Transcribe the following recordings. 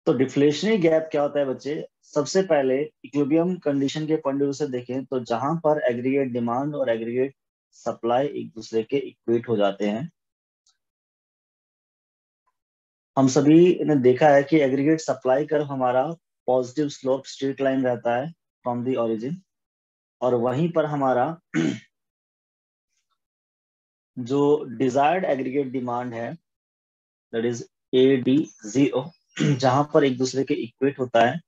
तो deflationary gap क्या होता है बच्चे? सबसे पहले इक्विलिब्रियम कंडीशन के पॉइंट ऑफ व्यू से देखें तो जहां पर एग्रीगेट डिमांड और एग्रीगेट सप्लाई एक दूसरे के इक्वेट हो जाते हैं। हम सभी ने देखा है कि एग्रीगेट सप्लाई कर्व हमारा पॉजिटिव स्लोप स्ट्रेट लाइन रहता है फ्रॉम द ओरिजिन, और वहीं पर हमारा जो डिजायर्ड एग्रीगेट डिमांड है दैट इज AD0 जहां पर एक दूसरे के इक्वेट होता है,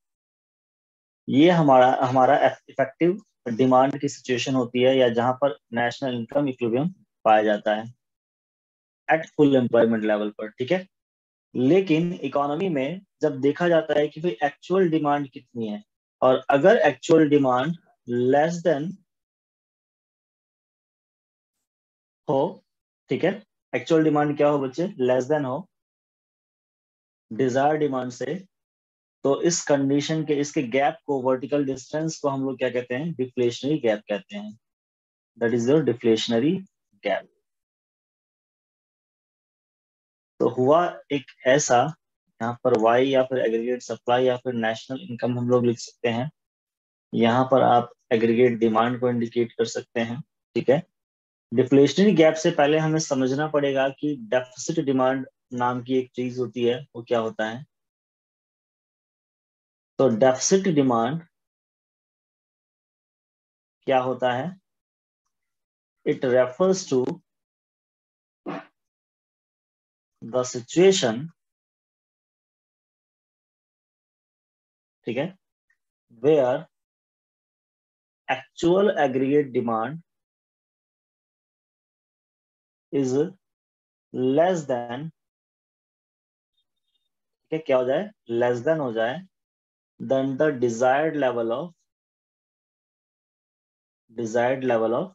ये हमारा हमारा इफेक्टिव डिमांड की सिचुएशन होती है, या जहां पर नेशनल इनकम इक्विलिब्रियम पाया जाता है एट फुल एम्प्लॉयमेंट लेवल पर। ठीक है, लेकिन इकोनॉमी में जब देखा जाता है कि भाई एक्चुअल डिमांड कितनी है, और अगर एक्चुअल डिमांड लेस देन हो, ठीक है, एक्चुअल डिमांड क्या हो बच्चे? लेस देन हो डिजायर डिमांड से, तो इस कंडीशन के इसके गैप को, वर्टिकल डिस्टेंस को हम लोग क्या कहते हैं? डिफ्लेशनरी गैप कहते हैं। That is your deflationary gap. तो हुआ एक ऐसा, यहाँ पर वाई या फिर एग्रीगेट सप्लाई या फिर नेशनल इनकम हम लोग लिख सकते हैं। यहाँ पर आप एग्रीगेट डिमांड को इंडिकेट कर सकते हैं। ठीक है, डिफ्लेशनरी गैप से पहले हमें समझना पड़ेगा कि डेफिसिट डिमांड नाम की एक चीज होती है, वो क्या होता है? तो डेफिसिट डिमांड क्या होता है? It refers to the situation, ठीक है, where actual aggregate demand is less than, ठीक है, क्या हो जाए? लेस देन हो जाए then the desired level of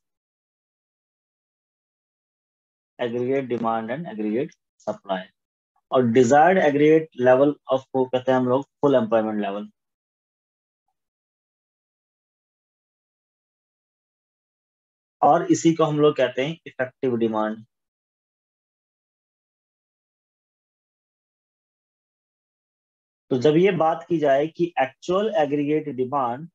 aggregate demand and aggregate supply. और डिजायर्ड एग्रीगेट लेवल ऑफ को कहते हैं हम लोग फुल एम्प्लॉयमेंट लेवल। और इसी को हम लोग कहते हैं इफेक्टिव डिमांड। तो जब ये बात की जाए कि एक्चुअल एग्रीगेट डिमांड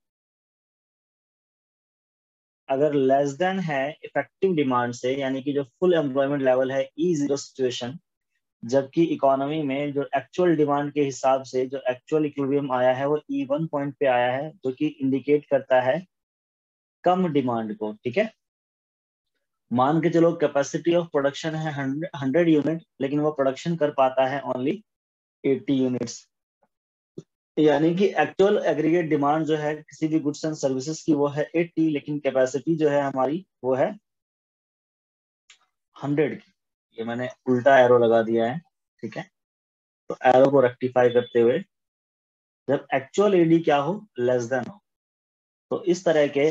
अगर लेस देन है इफेक्टिव डिमांड से, यानी कि जो फुल एम्प्लॉयमेंट लेवल है E0 सिचुएशन, जबकि इकोनॉमी में जो एक्चुअल डिमांड के हिसाब से जो एक्चुअल इक्विलिब्रियम आया है वो E1 पॉइंट पे आया है, जो कि इंडिकेट करता है कम डिमांड को। ठीक है, मान के चलो कैपेसिटी ऑफ प्रोडक्शन है 100 यूनिट, लेकिन वो प्रोडक्शन कर पाता है ओनली 80 यूनिट्स, यानी कि एक्चुअल एग्रीगेट डिमांड जो है किसी भी गुड्स एंड सर्विसेज की वो है 80, लेकिन कैपेसिटी जो है हमारी वो है 100 की। ये मैंने उल्टा एरो लगा दिया है, ठीक है, तो एरो को रेक्टिफाई करते हुए जब एक्चुअल एडी क्या हो? लेस देन हो, तो इस तरह के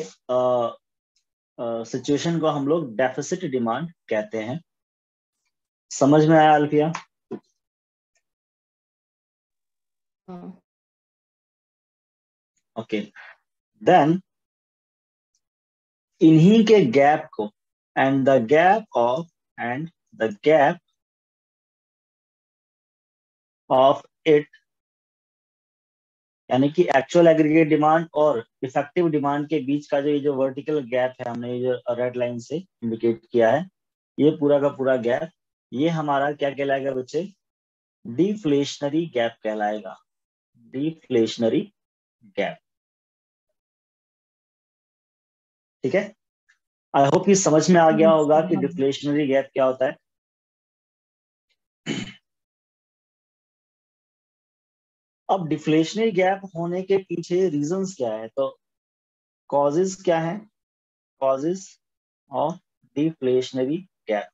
सिचुएशन को हम लोग डेफिसिट डिमांड कहते हैं। समझ में आया अल्फिया? ओके, देन इन्हीं के गैप को and the gap of it, यानी कि एक्चुअल एग्रीगेट डिमांड और इफेक्टिव डिमांड के बीच का जो ये जो वर्टिकल गैप है, हमने ये जो रेड लाइन से इंडिकेट किया है, ये पूरा का पूरा गैप, ये हमारा क्या कहलाएगा बच्चे? डिफ्लेशनरी गैप कहलाएगा। डिफ्लेशनरी गैप, ठीक है। आई होप ये समझ में आ गया होगा कि डिफ्लेशनरी गैप क्या होता है। अब डिफ्लेशनरी गैप होने के पीछे रीजंस क्या है? तो कॉजेज क्या है? कॉजेज ऑफ डिफ्लेशनरी गैप,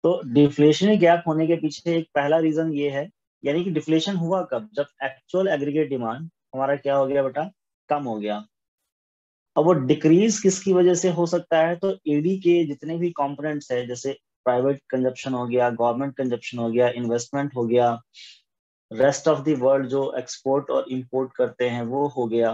तो डिफ्लेशनरी गैप होने के पीछे एक पहला रीजन ये है, यानी कि डिफ्लेशन हुआ कब? जब एक्चुअल एग्रीगेट डिमांड हमारा क्या हो गया बेटा? कम हो गया। अब वो डिक्रीज किसकी वजह से हो सकता है? तो ईडी के जितने भी कंपोनेंट्स है, जैसे प्राइवेट कंजप्शन हो गया, गवर्नमेंट कंजप्शन हो गया, इन्वेस्टमेंट हो गया, रेस्ट ऑफ द वर्ल्ड जो एक्सपोर्ट और इंपोर्ट करते हैं वो हो गया।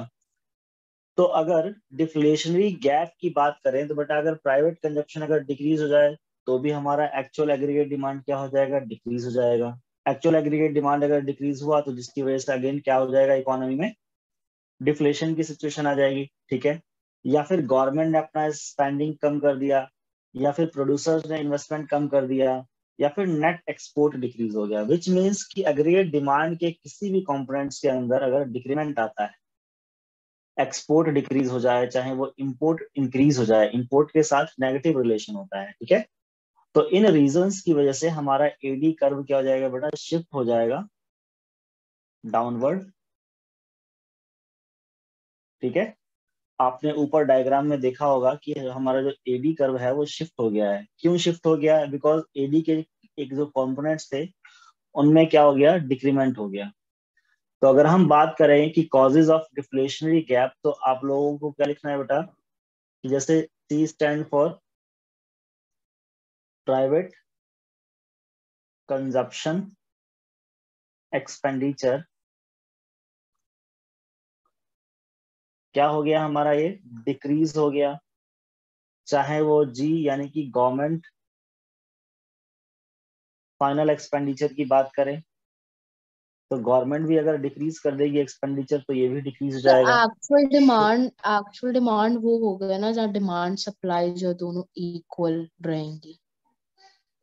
तो अगर डिफ्लेशनरी गैप की बात करें तो बेटा अगर प्राइवेट कंजप्शन अगर डिक्रीज हो जाए तो भी हमारा एक्चुअल एग्रीगेट डिमांड क्या हो जाएगा, डिक्रीज हो जाएगा। एक्चुअल एग्रीगेट डिमांड अगर डिक्रीज हुआ तो जिसकी वजह से अगेन क्या हो जाएगा, इकोनॉमी में डिफ्लेशन की सिचुएशन आ जाएगी, ठीक है। या फिर गवर्नमेंट ने अपना स्पेंडिंग कम कर दिया, या फिर प्रोड्यूसर्स ने इन्वेस्टमेंट कम कर दिया, या फिर नेट एक्सपोर्ट डिक्रीज हो गया, विच मीन्स कि एग्रीगेट डिमांड के किसी भी कंपोनेंट्स के अंदर अगर डिक्रीमेंट आता है, एक्सपोर्ट डिक्रीज हो जाए चाहे वो इंपोर्ट इंक्रीज हो जाए, इंपोर्ट के साथ नेगेटिव रिलेशन होता है, ठीक है। तो इन रीजंस की वजह से हमारा एडी कर्व क्या हो जाएगा बेटा, शिफ्ट हो जाएगा डाउनवर्ड, ठीक है। आपने ऊपर डायग्राम में देखा होगा कि हमारा जो एडी कर्व है वो शिफ्ट हो गया है। क्यों शिफ्ट हो गया है, बिकॉज एडी के एक जो कंपोनेंट्स थे उनमें क्या हो गया, डिक्रीमेंट हो गया। तो अगर हम बात करें कि कॉजेज ऑफ डिफ्लेशनरी गैप, तो आप लोगों को क्या लिखना है बेटा, कि जैसे C stand for private consumption expenditure, क्या हो गया हमारा, ये डिक्रीज हो गया। चाहे वो जी यानी कि गवर्नमेंट फाइनल एक्सपेंडिचर की बात करें, तो गवर्नमेंट भी अगर डिक्रीज कर देगी एक्सपेंडिचर तो ये भी डिक्रीज हो तो जाएगा। एक्चुअल डिमांड वो हो गया ना, जहाँ डिमांड सप्लाई जो दोनों इक्वल रहेंगी,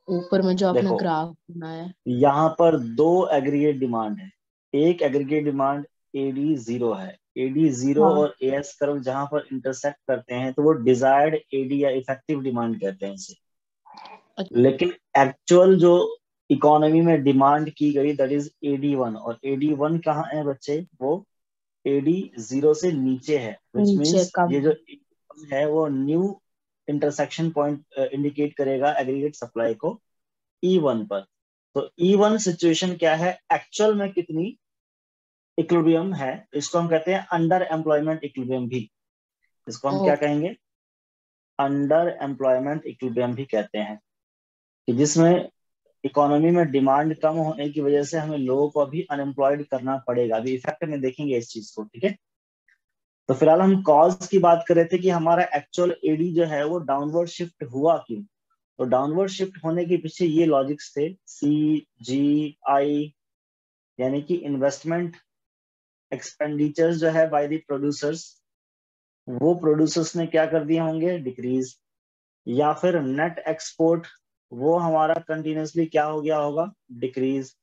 ऊपर में जो आपने देखो ग्राफ बनाया है। यहाँ पर दो एग्रीगेट डिमांड है। एक एग्रीगेट डिमांड एडी जीरो है। एडी जीरो हाँ। और एएस कर्व जहां पर इंटरसेक्ट करते हैं तो वो डिजायर्ड एडी या इफेक्टिव डिमांड कहते हैं इसे। अच्छा। लेकिन एक्चुअल जो इकोनॉमी में डिमांड की गई दैट इज एडी वन, और एडी वन कहाँ है बच्चे, वो एडी जीरो से नीचे है, विच नीचे मीन्स कम। ये जो AD1 है वो न्यू इंटरसेक्शन पॉइंट इंडिकेट करेगा एग्रीगेट सप्लाई को E1 पर। तो E1 सिचुएशन क्या है, एक्चुअल में कितनी इक्विलिब्रियम है, इसको हम कहते हैं अंडर एम्प्लॉयमेंट इक्विलिब्रियम भी। इसको हम क्या ओके। कहेंगे, अंडर एम्प्लॉयमेंट इक्विलिब्रियम भी कहते हैं, कि जिसमें इकोनॉमी में डिमांड कम होने की वजह से हमें लोगों को अभी अनएम्प्लॉयड करना पड़ेगा। अभी इफेक्ट में देखेंगे इस चीज को, ठीक है। तो फिलहाल हम कॉज की बात कर रहे थे कि हमारा एक्चुअल एडी जो है वो डाउनवर्ड शिफ्ट हुआ क्यों। तो डाउनवर्ड शिफ्ट होने के पीछे ये लॉजिक्स थे, सी जी आई, यानी कि इन्वेस्टमेंट एक्सपेंडिचर्स जो है बाय द प्रोड्यूसर्स, वो प्रोड्यूसर्स ने क्या कर दिए होंगे, डिक्रीज। या फिर नेट एक्सपोर्ट, वो हमारा कंटिन्यूसली क्या हो गया होगा, डिक्रीज।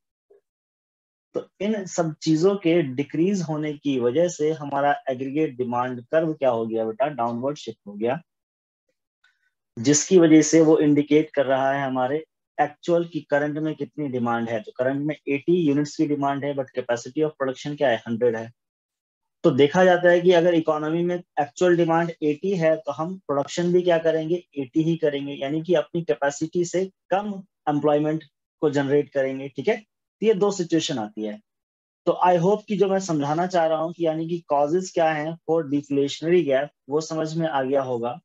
तो इन सब चीजों के डिक्रीज होने की वजह से हमारा एग्रीगेट डिमांड कर्व क्या हो गया बेटा, डाउनवर्ड शिफ्ट हो गया, जिसकी वजह से वो इंडिकेट कर रहा है हमारे एक्चुअल की करंट में कितनी डिमांड है। तो करंट में 80 यूनिट्स की डिमांड है, बट कैपेसिटी ऑफ प्रोडक्शन क्या है, 100 है। तो देखा जाता है कि अगर इकोनॉमी में एक्चुअल डिमांड 80 है तो हम प्रोडक्शन भी क्या करेंगे, 80 ही करेंगे, यानी कि अपनी कैपेसिटी से कम एम्प्लॉयमेंट को जनरेट करेंगे, ठीक है। तो ये दो सिचुएशन आती है। तो आई होप कि जो मैं समझाना चाह रहा हूँ कि यानी कि कॉजेज क्या हैं फॉर डिफ्लेशनरी गैप, वो समझ में आ गया होगा।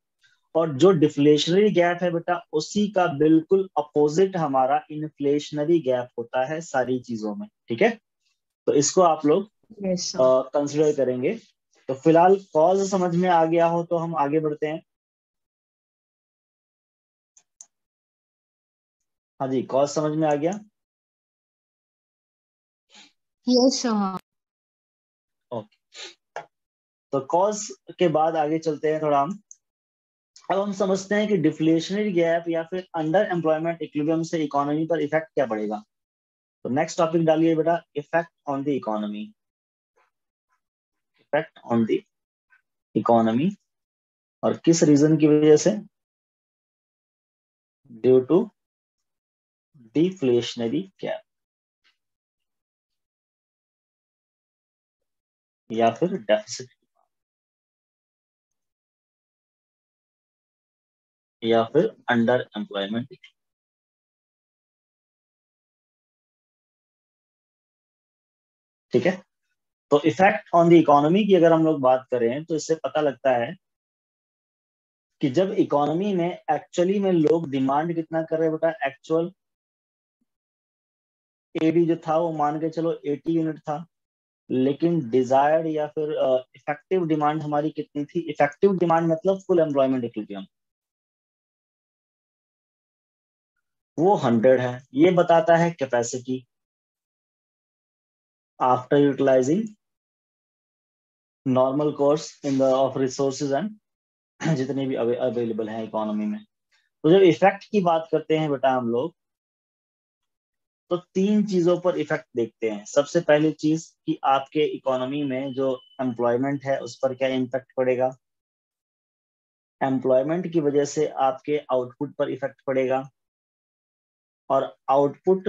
और जो डिफ्लेशनरी गैप है बेटा, उसी का बिल्कुल अपोजिट हमारा इन्फ्लेशनरी गैप होता है सारी चीजों में, ठीक है। तो इसको आप लोग यस सर। कंसिडर करेंगे। तो फिलहाल कॉज समझ में आ गया हो तो हम आगे बढ़ते हैं। हाँ जी, कॉज समझ में आ गया। Yes sir. हाँ। ओके, तो कॉज के बाद आगे चलते हैं थोड़ा हम। अब हम समझते हैं कि डिफ्लेशनरी गैप या फिर अंडर एम्प्लॉयमेंट इक्विलिब्रियम से इकोनॉमी पर इफेक्ट क्या पड़ेगा। तो नेक्स्ट टॉपिक डालिए बेटा, effect on the economy. Effect on the economy, और किस रीजन की वजह से, ड्यू टू डिफ्लेशनरी गैप या फिर डेफिसिट या फिर अंडर एम्प्लॉयमेंट, ठीक है। तो इफेक्ट ऑन द इकोनॉमी की अगर हम लोग बात करें तो इससे पता लगता है कि जब इकोनॉमी में एक्चुअली में लोग डिमांड कितना कर रहे हैं बेटा, एक्चुअल एडी जो था वो मान के चलो 80 यूनिट था, लेकिन डिजायर्ड या फिर इफेक्टिव डिमांड हमारी कितनी थी। इफेक्टिव डिमांड मतलब फुल एम्प्लॉयमेंट इक्विलिब्रियम, वो 100 है। ये बताता है capacity after utilizing normal course in the of resources and जितने भी अवेलेबल हैं इकोनॉमी में। तो जब इफेक्ट की बात करते हैं बेटा हम लोग, तो 3 चीजों पर इफेक्ट देखते हैं। सबसे पहली चीज कि आपके इकोनॉमी में जो एम्प्लॉयमेंट है उस पर क्या इम्पैक्ट पड़ेगा। एम्प्लॉयमेंट की वजह से आपके आउटपुट पर इफेक्ट पड़ेगा, और आउटपुट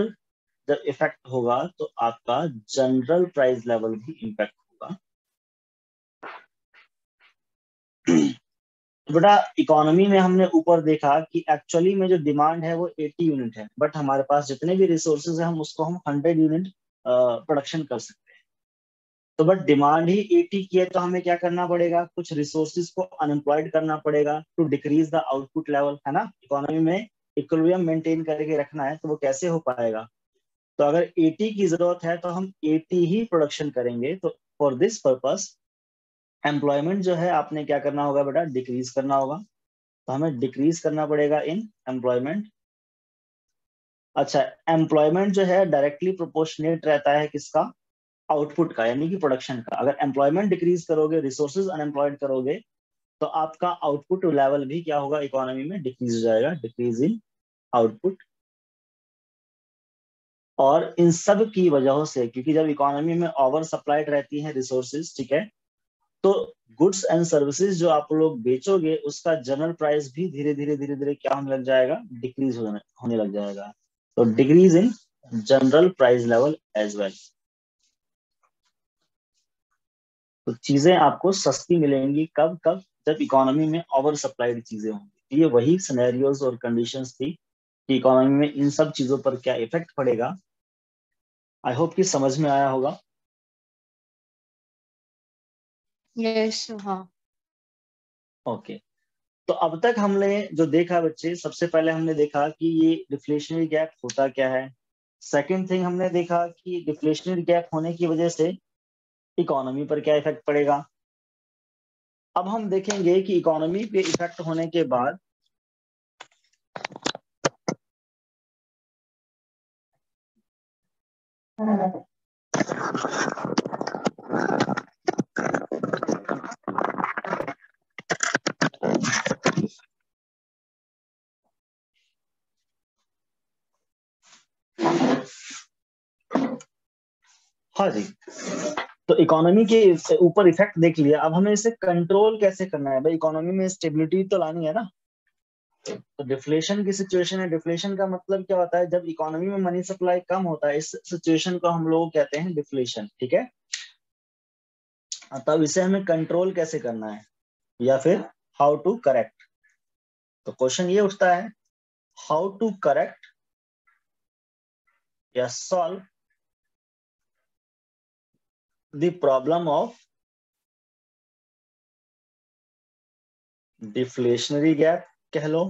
जब इफेक्ट होगा तो आपका जनरल प्राइस लेवल भी इम्पैक्ट होगा। बेटा इकोनॉमी में हमने ऊपर देखा कि एक्चुअली में जो डिमांड है वो 80 यूनिट है, बट हमारे पास जितने भी रिसोर्सेज है हम उसको हम 100 यूनिट प्रोडक्शन कर सकते हैं। तो बट डिमांड ही 80 की है, तो हमें क्या करना पड़ेगा, कुछ रिसोर्सेज को अनएम्प्लॉयड करना पड़ेगा to decrease the output level, है ना। इकोनॉमी में इक्विलिब्रियम मेंटेन करके रखना है, तो वो कैसे हो पाएगा। तो अगर 80 की जरूरत है तो हम 80 ही प्रोडक्शन करेंगे। तो फॉर दिस पर्पस एम्प्लॉयमेंट जो है आपने क्या करना होगा बेटा, डिक्रीज करना होगा। तो हमें डिक्रीज करना पड़ेगा इन एम्प्लॉयमेंट। अच्छा, एम्प्लॉयमेंट जो है डायरेक्टली प्रोपोर्शनेट रहता है किसका, आउटपुट का, यानी कि प्रोडक्शन का। अगर एम्प्लॉयमेंट डिक्रीज करोगे, रिसोर्सेज अनएम्प्लॉयड करोगे, तो आपका आउटपुट लेवल भी क्या होगा, इकोनॉमी में डिक्रीज हो जाएगा, डिक्रीज इन आउटपुट। और इन सब की वजहों से, क्योंकि जब इकोनॉमी में ओवर सप्लाइड रहती है रिसोर्सेज, ठीक है, तो गुड्स एंड सर्विसेज जो आप लोग बेचोगे उसका जनरल प्राइस भी धीरे धीरे धीरे धीरे क्या होने लग जाएगा, डिक्रीज होने लग जाएगा। तो decrease in general price level as well. तो चीजें आपको सस्ती मिलेंगी कब कब, जब इकोनॉमी में ओवर सप्लाइड चीजें होंगी। ये वही सिनेरियोज और कंडीशंस थी कि इकोनॉमी में इन सब चीजों पर क्या इफेक्ट पड़ेगा। आई होप कि समझ में आया होगा। यस हाँ। ओके। तो अब तक हमने जो देखा बच्चे, सबसे पहले हमने देखा कि ये डिफ्लेशनरी गैप होता क्या है। सेकंड थिंग हमने देखा कि डिफ्लेशनरी गैप होने की वजह से इकोनॉमी पर क्या इफेक्ट पड़ेगा। अब हम देखेंगे कि इकोनॉमी पे इफेक्ट होने के बाद हाँ जी, तो इकोनॉमी के ऊपर इफेक्ट देख लिया। अब हमें इसे कंट्रोल कैसे करना है भाई, इकोनॉमी में स्टेबिलिटी तो लानी है ना। तो डिफ्लेशन की सिचुएशन है, डिफ्लेशन का मतलब क्या होता है, जब इकोनॉमी में मनी सप्लाई कम होता है, इस सिचुएशन को हम लोग कहते हैं डिफ्लेशन, ठीक है। तब इसे हमें कंट्रोल कैसे करना है, या फिर हाउ टू करेक्ट। तो क्वेश्चन ये उठता है, हाउ टू करेक्ट या solve the problem of deflationary gap कह लो,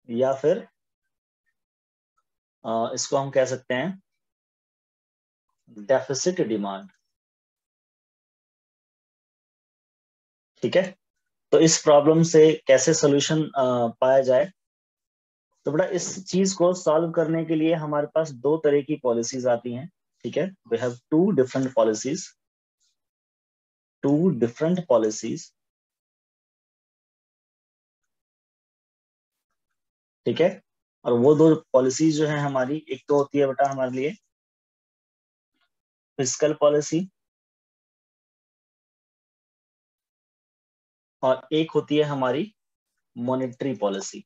या फिर इसको हम कह सकते हैं डेफिसिट डिमांड, ठीक है। तो इस प्रॉब्लम से कैसे सोल्यूशन पाया जाए। तो बड़ा इस चीज को सॉल्व करने के लिए हमारे पास 2 तरह की पॉलिसीज आती हैं, ठीक है। We have two different policies, ठीक है। और वो 2 पॉलिसीज जो है हमारी, एक तो होती है बेटा हमारे लिए फिस्कल पॉलिसी, और एक होती है हमारी मॉनेटरी पॉलिसी।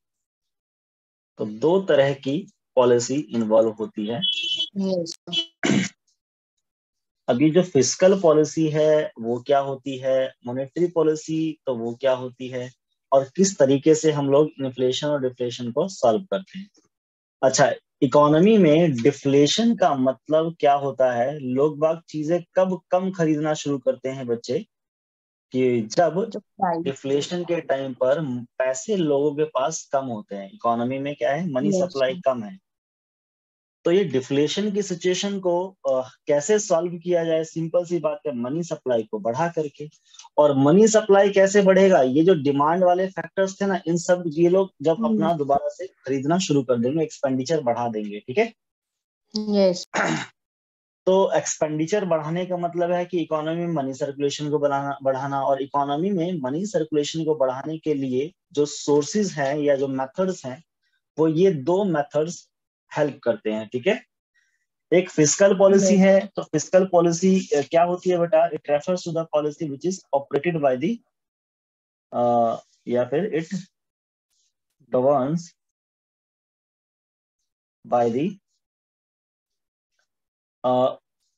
तो 2 तरह की पॉलिसी इन्वॉल्व होती है। यस अभी जो फिस्कल पॉलिसी है वो क्या होती है, मॉनेटरी पॉलिसी तो वो क्या होती है, और किस तरीके से हम लोग इन्फ्लेशन और डिफ्लेशन को सॉल्व करते हैं। अच्छा, इकोनॉमी में डिफ्लेशन का मतलब क्या होता है, लोग बाग चीजें कब कम खरीदना शुरू करते हैं बच्चे, कि जब जो प्राइस। डिफ्लेशन के टाइम पर पैसे लोगों के पास कम होते हैं। इकोनॉमी में क्या है, मनी यस सप्लाई कम है, तो ये डिफ्लेशन की सिचुएशन को कैसे सॉल्व किया जाए? सिंपल सी बात है, मनी सप्लाई को बढ़ा करके। और मनी सप्लाई कैसे बढ़ेगा? ये जो डिमांड वाले फैक्टर्स थे ना, इन सब ये लोग जब अपना दोबारा से खरीदना शुरू कर देंगे, एक्सपेंडिचर बढ़ा देंगे, ठीक है। यस। तो एक्सपेंडिचर बढ़ाने का मतलब है कि इकोनॉमी में मनी सर्कुलेशन को बढ़ाना। और इकोनॉमी में मनी सर्कुलेशन को बढ़ाने के लिए जो सोर्सेज हैं या जो मेथड्स हैं, वो ये दो मेथड्स हेल्प करते हैं, ठीक है। एक फिस्कल पॉलिसी है। तो फिस्कल पॉलिसी क्या होती है बेटा? It refers to the policy which is operated by the या फिर it governs by the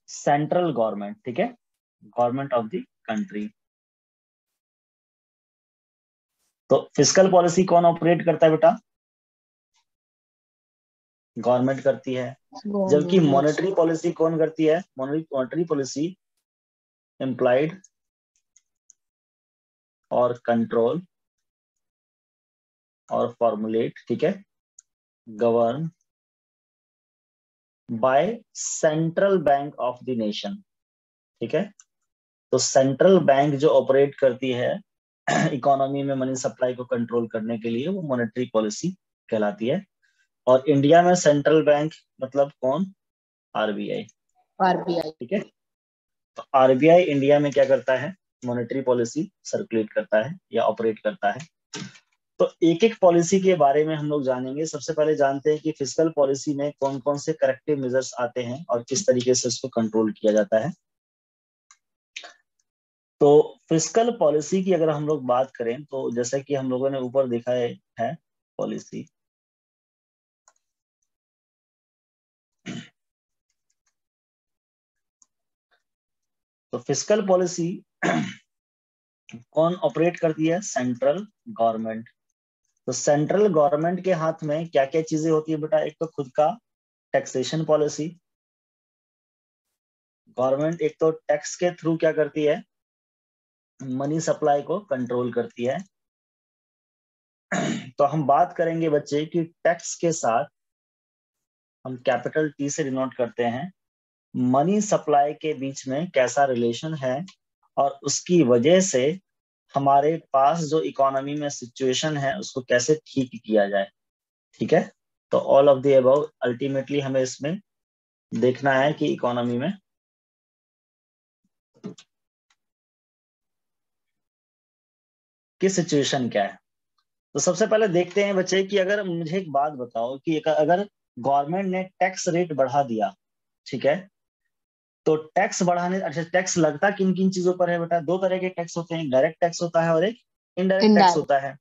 central government, ठीक है, गवर्नमेंट ऑफ द कंट्री। तो फिस्कल पॉलिसी कौन ऑपरेट करता है बेटा? गवर्नमेंट करती है। जबकि मॉनेटरी पॉलिसी कौन करती है? मॉनेटरी पॉलिसी एम्प्लॉयड और कंट्रोल और फॉर्मुलेट, ठीक है, govern by central bank of the nation, ठीक है। तो सेंट्रल बैंक जो ऑपरेट करती है इकोनॉमी में मनी सप्लाई को कंट्रोल करने के लिए, वो मॉनेटरी पॉलिसी कहलाती है। और इंडिया में सेंट्रल बैंक मतलब कौन? आरबीआई। आरबीआई, ठीक है। तो आरबीआई इंडिया में क्या करता है? मॉनेटरी पॉलिसी सर्कुलेट करता है या ऑपरेट करता है। तो एक एक पॉलिसी के बारे में हम लोग जानेंगे। सबसे पहले जानते हैं कि फिस्कल पॉलिसी में कौन कौन से करेक्टिव मेजर्स आते हैं और किस तरीके से उसको कंट्रोल किया जाता है। तो फिस्कल पॉलिसी की अगर हम लोग बात करें, तो जैसा कि हम लोगों ने ऊपर देखा है पॉलिसी, तो फिस्कल पॉलिसी कौन ऑपरेट करती है? Central government. तो सेंट्रल गवर्नमेंट के हाथ में क्या क्या चीजें होती है बेटा? एक तो खुद का टैक्सेशन पॉलिसी। गवर्नमेंट एक तो टैक्स के थ्रू क्या करती है? मनी सप्लाई को कंट्रोल करती है। तो हम बात करेंगे बच्चे कि टैक्स के साथ हम कैपिटल टी से डिनोट करते हैं मनी सप्लाई के बीच में कैसा रिलेशन है, और उसकी वजह से हमारे पास जो इकोनॉमी में सिचुएशन है उसको कैसे ठीक किया जाए, ठीक है। तो all of the above ultimately हमें इसमें देखना है कि इकोनॉमी में किस सिचुएशन क्या है। तो सबसे पहले देखते हैं बच्चे कि अगर मुझे एक बात बताओ कि अगर गवर्नमेंट ने टैक्स रेट बढ़ा दिया, ठीक है, तो टैक्स बढ़ाने, अच्छा टैक्स लगता किन किन चीजों पर है बेटा? दो तरह के टैक्स होते हैं, एक डायरेक्ट टैक्स होता है और एक इनडायरेक्ट टैक्स इनडायरेक्ट। होता है।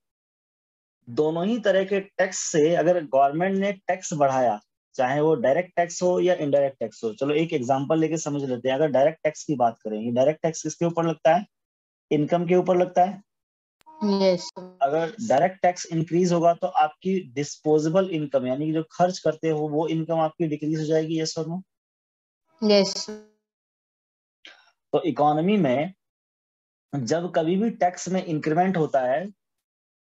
दोनों ही तरह के टैक्स से अगर गवर्नमेंट ने टैक्स बढ़ाया, चाहे वो डायरेक्ट टैक्स हो या इनडायरेक्ट टैक्स हो, चलो एक एग्जांपल लेके समझ लेते हैं। अगर डायरेक्ट टैक्स की बात करें, डायरेक्ट टैक्स किसके ऊपर लगता है? इनकम के ऊपर लगता है। यस। अगर डायरेक्ट टैक्स इंक्रीज होगा तो आपकी डिस्पोजेबल इनकम, यानी कि जो खर्च करते हो वो इनकम आपकी डिक्रीज हो जाएगी, यस और नो? यस। तो इकोनॉमी में जब कभी भी टैक्स में इंक्रीमेंट होता है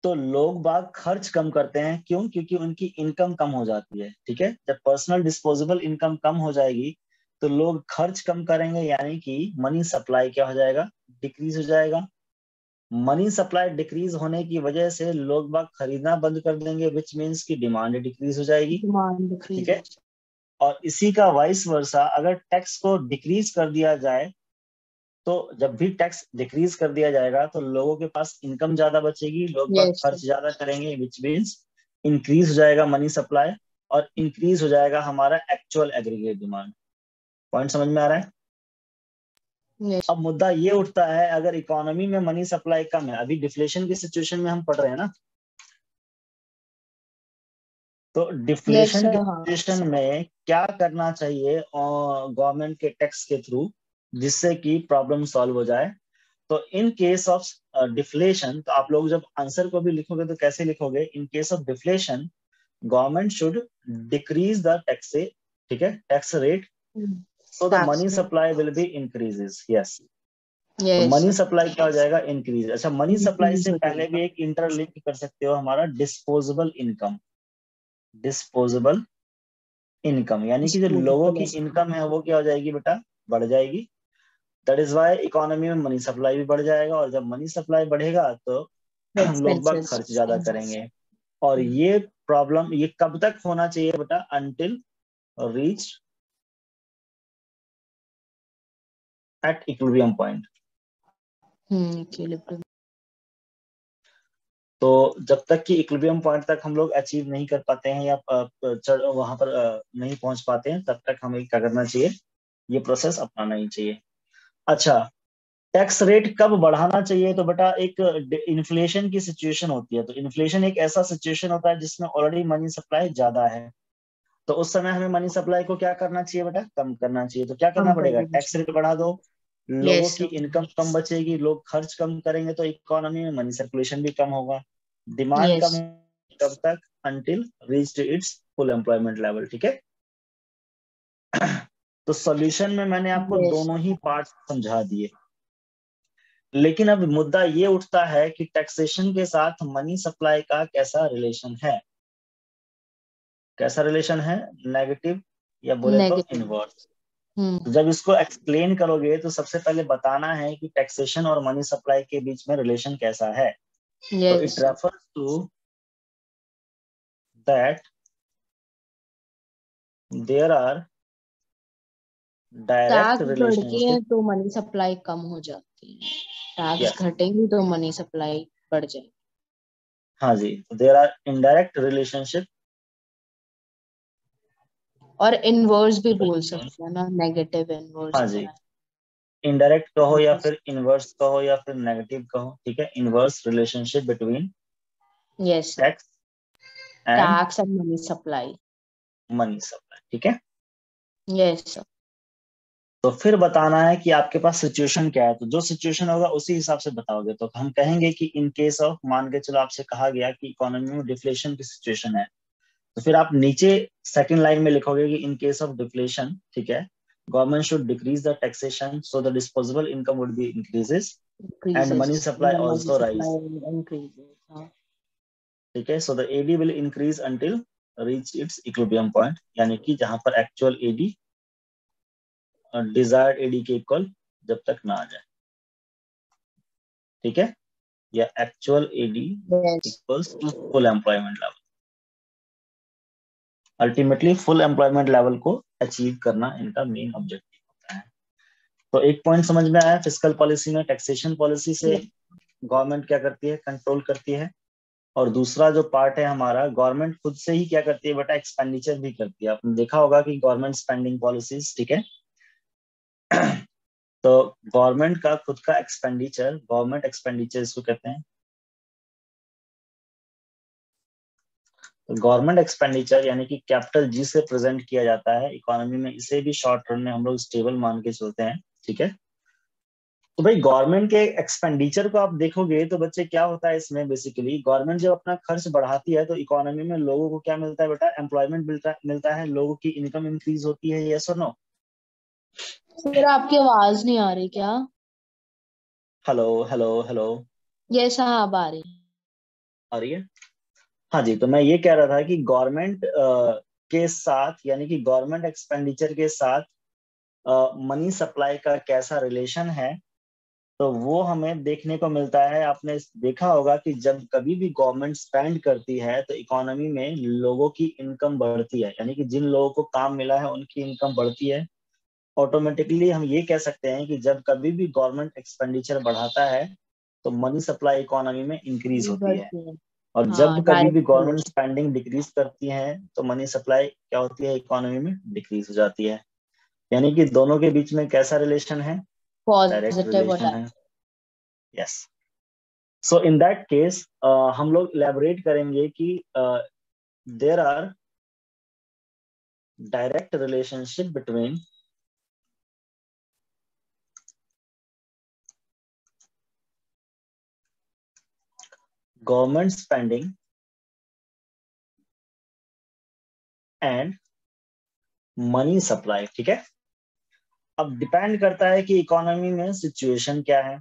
तो लोग बाग खर्च कम करते हैं। क्यों? क्योंकि उनकी इनकम कम हो जाती है, ठीक है। जब पर्सनल डिस्पोजेबल इनकम कम हो जाएगी तो लोग खर्च कम करेंगे, यानी कि मनी सप्लाई क्या हो जाएगा? डिक्रीज हो जाएगा। मनी सप्लाई डिक्रीज होने की वजह से लोग बाग खरीदना बंद कर देंगे, विच मीन्स की डिमांड डिक्रीज हो जाएगी, डिमांड ठीक डिक्रीज। है। और इसी का वाइस वर्सा, अगर टैक्स को डिक्रीज कर दिया जाए, तो जब भी टैक्स डिक्रीज कर दिया जाएगा तो लोगों के पास इनकम ज्यादा बचेगी, लोग बाग यस। खर्च ज्यादा करेंगे, विच मीन्स इंक्रीज हो जाएगा मनी सप्लाई और इंक्रीज हो जाएगा हमारा एक्चुअल एग्रीगेट डिमांड। पॉइंट समझ में आ रहा है? यस। अब मुद्दा ये उठता है, अगर इकोनॉमी में मनी सप्लाई कम है, अभी डिफ्लेशन की सिचुएशन में हम पढ़ रहे हैं ना, तो यस डिफ्लेशन की सर, हाँ। सिचुएशन में क्या करना चाहिए गवर्नमेंट के टैक्स के थ्रू, जिससे कि प्रॉब्लम सॉल्व हो जाए। तो इन केस ऑफ डिफ्लेशन, तो आप लोग जब आंसर को भी लिखोगे तो कैसे लिखोगे? इन case of deflation government should decrease the tax, ठीक है, tax rate, so the tax money rate. Supply will be increases, yes. तो यस मनी सर। सप्लाई क्या हो जाएगा? इंक्रीज। अच्छा, मनी सप्लाई इंक्रीज से हो पहले जाएगा। भी एक इंटरलिंक कर सकते हो, हमारा डिस्पोजेबल इनकम। डिस्पोजेबल इनकम, यानी कि जो लोगों की इनकम है वो क्या हो जाएगी बेटा, बढ़ जाएगी। दैट इज वाई इकोनॉमी में मनी सप्लाई भी बढ़ जाएगा, और जब मनी सप्लाई बढ़ेगा तो लोग बाग खर्च ज्यादा करेंगे। और ये प्रॉब्लम ये कब तक होना चाहिए बेटा, until reach at equilibrium point. तो जब तक कि इक्विलिब्रियम पॉइंट तक हम लोग अचीव नहीं कर पाते हैं या वहां पर नहीं पहुंच पाते हैं, तब तक हमें क्या करना चाहिए, ये प्रोसेस अपनाना ही चाहिए। अच्छा, टैक्स रेट कब बढ़ाना चाहिए, तो बेटा एक इन्फ्लेशन की सिचुएशन होती है। तो इन्फ्लेशन एक ऐसा सिचुएशन होता है जिसमें ऑलरेडी मनी सप्लाई ज्यादा है, तो उस समय हमें मनी सप्लाई को क्या करना चाहिए बेटा, कम करना चाहिए। तो क्या करना पड़ेगा, टैक्स रेट बढ़ा दो, लोगों की इनकम कम बचेगी, लोग खर्च कम करेंगे, तो इकोनॉमी में मनी सर्कुलेशन भी कम होगा, डिमांड कम। कब तक, until reach its full employment level. ठीक है, तो सॉल्यूशन में मैंने आपको दोनों ही पार्ट समझा दिए। लेकिन अब मुद्दा ये उठता है कि टैक्सेशन के साथ मनी सप्लाई का कैसा रिलेशन है, कैसा रिलेशन है, नेगेटिव या बोले तो इनवर्स। तो जब इसको एक्सप्लेन करोगे तो सबसे पहले बताना है कि टैक्सेशन और मनी सप्लाई के बीच में रिलेशन कैसा है। तो it refers to that there are direct relationship, तो मनी सप्लाई कम हो जाती है, टैक्स घटेंगे तो मनी सप्लाई बढ़ जाएगी। हाँ जी, देयर आर इनडायरेक्ट रिलेशनशिप, और इनवर्स भी बोल सकते हैं ना, नेगेटिव इनवर्स। हाँ जी, इनडायरेक्ट कहो या फिर इनवर्स कहो या फिर नेगेटिव कहो, ठीक है, inverse relationship between tax and money supply, ठीक है। Yes sir. तो फिर बताना है कि आपके पास सिचुएशन क्या है, तो जो सिचुएशन होगा उसी हिसाब से बताओगे। तो हम कहेंगे कि इन केस ऑफ, मान के चलो आपसे कहा गया कि इकोनॉमी में डिफ्लेशन की सिचुएशन है, तो फिर आप नीचे सेकंड लाइन में लिखोगे कि इन केस ऑफ डिफ्लेशन, ठीक है, government should decrease the taxation so the disposable income would be increases and money supply also rise. ठीक है, so the AD will increase until reach its equilibrium point, यानी कि जहां पर एक्चुअल एडी डिजायर्ड एडी के equal जब तक ना आ जाए। ठीक है, या actual AD equals to full employment level. Ultimately full employment level को अचीव करना इनका मेन ऑब्जेक्टिव होता है। तो एक पॉइंट समझ में आया, फिस्कल पॉलिसी में टैक्सेशन पॉलिसी से गवर्नमेंट क्या करती है, कंट्रोल करती है। और दूसरा जो पार्ट है हमारा, गवर्नमेंट खुद से ही क्या करती है बेटा, एक्सपेंडिचर भी करती है। आपने देखा होगा कि गवर्नमेंट स्पेंडिंग पॉलिसीज, ठीक है, तो गवर्नमेंट का खुद का एक्सपेंडिचर, गवर्नमेंट एक्सपेंडिचर इसको कहते हैं। तो गवर्नमेंट एक्सपेंडिचर यानी कि कैपिटल जी से प्रेजेंट किया जाता है इकोनॉमी में, इसे भी शॉर्ट रन में हम लोग स्टेबल मान के चलते हैं। ठीक है, तो भाई गवर्नमेंट के एक्सपेंडिचर को आप देखोगे तो बच्चे क्या होता है इसमें, बेसिकली गवर्नमेंट जब अपना खर्च बढ़ाती है तो इकोनॉमी में लोगों को क्या मिलता है बेटा, एम्प्लॉयमेंट मिलता है, लोगों की इनकम इंक्रीज होती है। यस और नो? सर आपकी आवाज नहीं आ रही क्या? हेलो हेलो हेलो, यस हाँ अब आ रही आ रही है। हाँ जी, तो मैं ये कह रहा था कि गवर्नमेंट के साथ, यानी कि गवर्नमेंट एक्सपेंडिचर के साथ मनी सप्लाई का कैसा रिलेशन है, तो वो हमें देखने को मिलता है। आपने देखा होगा कि जब कभी भी गवर्नमेंट स्पेंड करती है तो इकोनॉमी में लोगों की इनकम बढ़ती है, यानी कि जिन लोगों को काम मिला है उनकी इनकम बढ़ती है। ऑटोमेटिकली हम ये कह सकते हैं कि जब कभी भी गवर्नमेंट एक्सपेंडिचर बढ़ाता है तो मनी सप्लाई इकोनॉमी में इंक्रीज होती है। और जब कभी भी गवर्नमेंट स्पेंडिंग डिक्रीज करती है तो मनी सप्लाई क्या होती है, इकोनॉमी में डिक्रीज हो जाती है। यानी कि दोनों के बीच में कैसा रिलेशन है, डायरेक्ट रिलेशन है। Yes, so in that case हम लोग इलेबोरेट करेंगे कि there are direct relationship between government spending and money supply. ठीक है, अब डिपेंड करता है कि इकोनॉमी में सिचुएशन क्या है।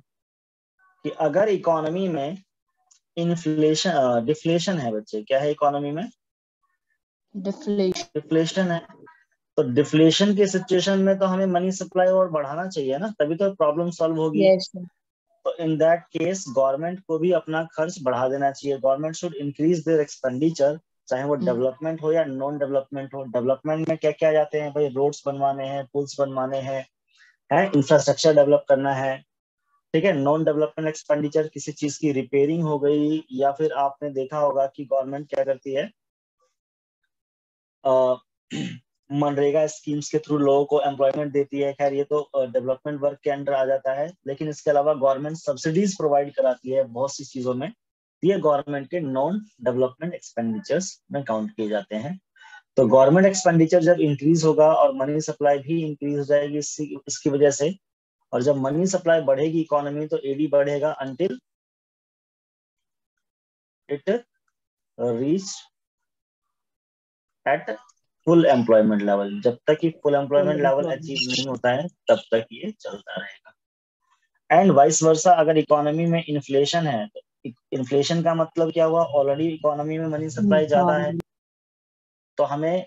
कि अगर इकोनॉमी में इन्फ्लेशन डिफ्लेशन है बच्चे, क्या है इकोनॉमी में, डिफ्लेशन है, तो डिफ्लेशन की सिचुएशन में तो हमें मनी सप्लाई और बढ़ाना चाहिए ना, तभी तो प्रॉब्लम सॉल्व होगी। यस तो इन दैट केस गवर्नमेंट को भी अपना खर्च बढ़ा देना चाहिए। Government should increase their expenditure, चाहे वो डेवलपमेंट हो या नॉन डेवलपमेंट हो। डेवलपमेंट में क्या क्या आ जाते हैं भाई, रोड्स बनवाने हैं, पुल्स बनवाने हैं, है इंफ्रास्ट्रक्चर डेवलप करना है, ठीक है। नॉन डेवलपमेंट एक्सपेंडिचर किसी चीज की रिपेयरिंग हो गई, या फिर आपने देखा होगा कि गवर्नमेंट क्या करती है, मनरेगा स्कीम्स के थ्रू लोगों को एम्प्लॉयमेंट देती है। खैर ये तो डेवलपमेंट वर्क के अंडर आ जाता है, लेकिन इसके अलावा गवर्नमेंट सब्सिडीज प्रोवाइड कराती है बहुत सी चीजों में। ये गवर्नमेंट के नॉन डेवलपमेंट एक्सपेंडिचर्स में काउंट किए जाते हैं। तो गवर्नमेंट एक्सपेंडिचर जब इंक्रीज होगा और मनी सप्लाई भी इंक्रीज हो जाएगी इसकी वजह से, और जब मनी सप्लाई बढ़ेगी इकोनॉमी, तो एडी बढ़ेगा until it reach at full employment level. जब तक कि फुल एम्प्लॉयमेंट लेवल अचीव नहीं होता है तब तक ये चलता रहेगा। एंड वाइस वर्सा, अगर इकोनॉमी में इन्फ्लेशन है तो इन्फ्लेशन का मतलब क्या हुआ, ऑलरेडी इकोनॉमी में मनी सप्लाई ज्यादा है, तो हमें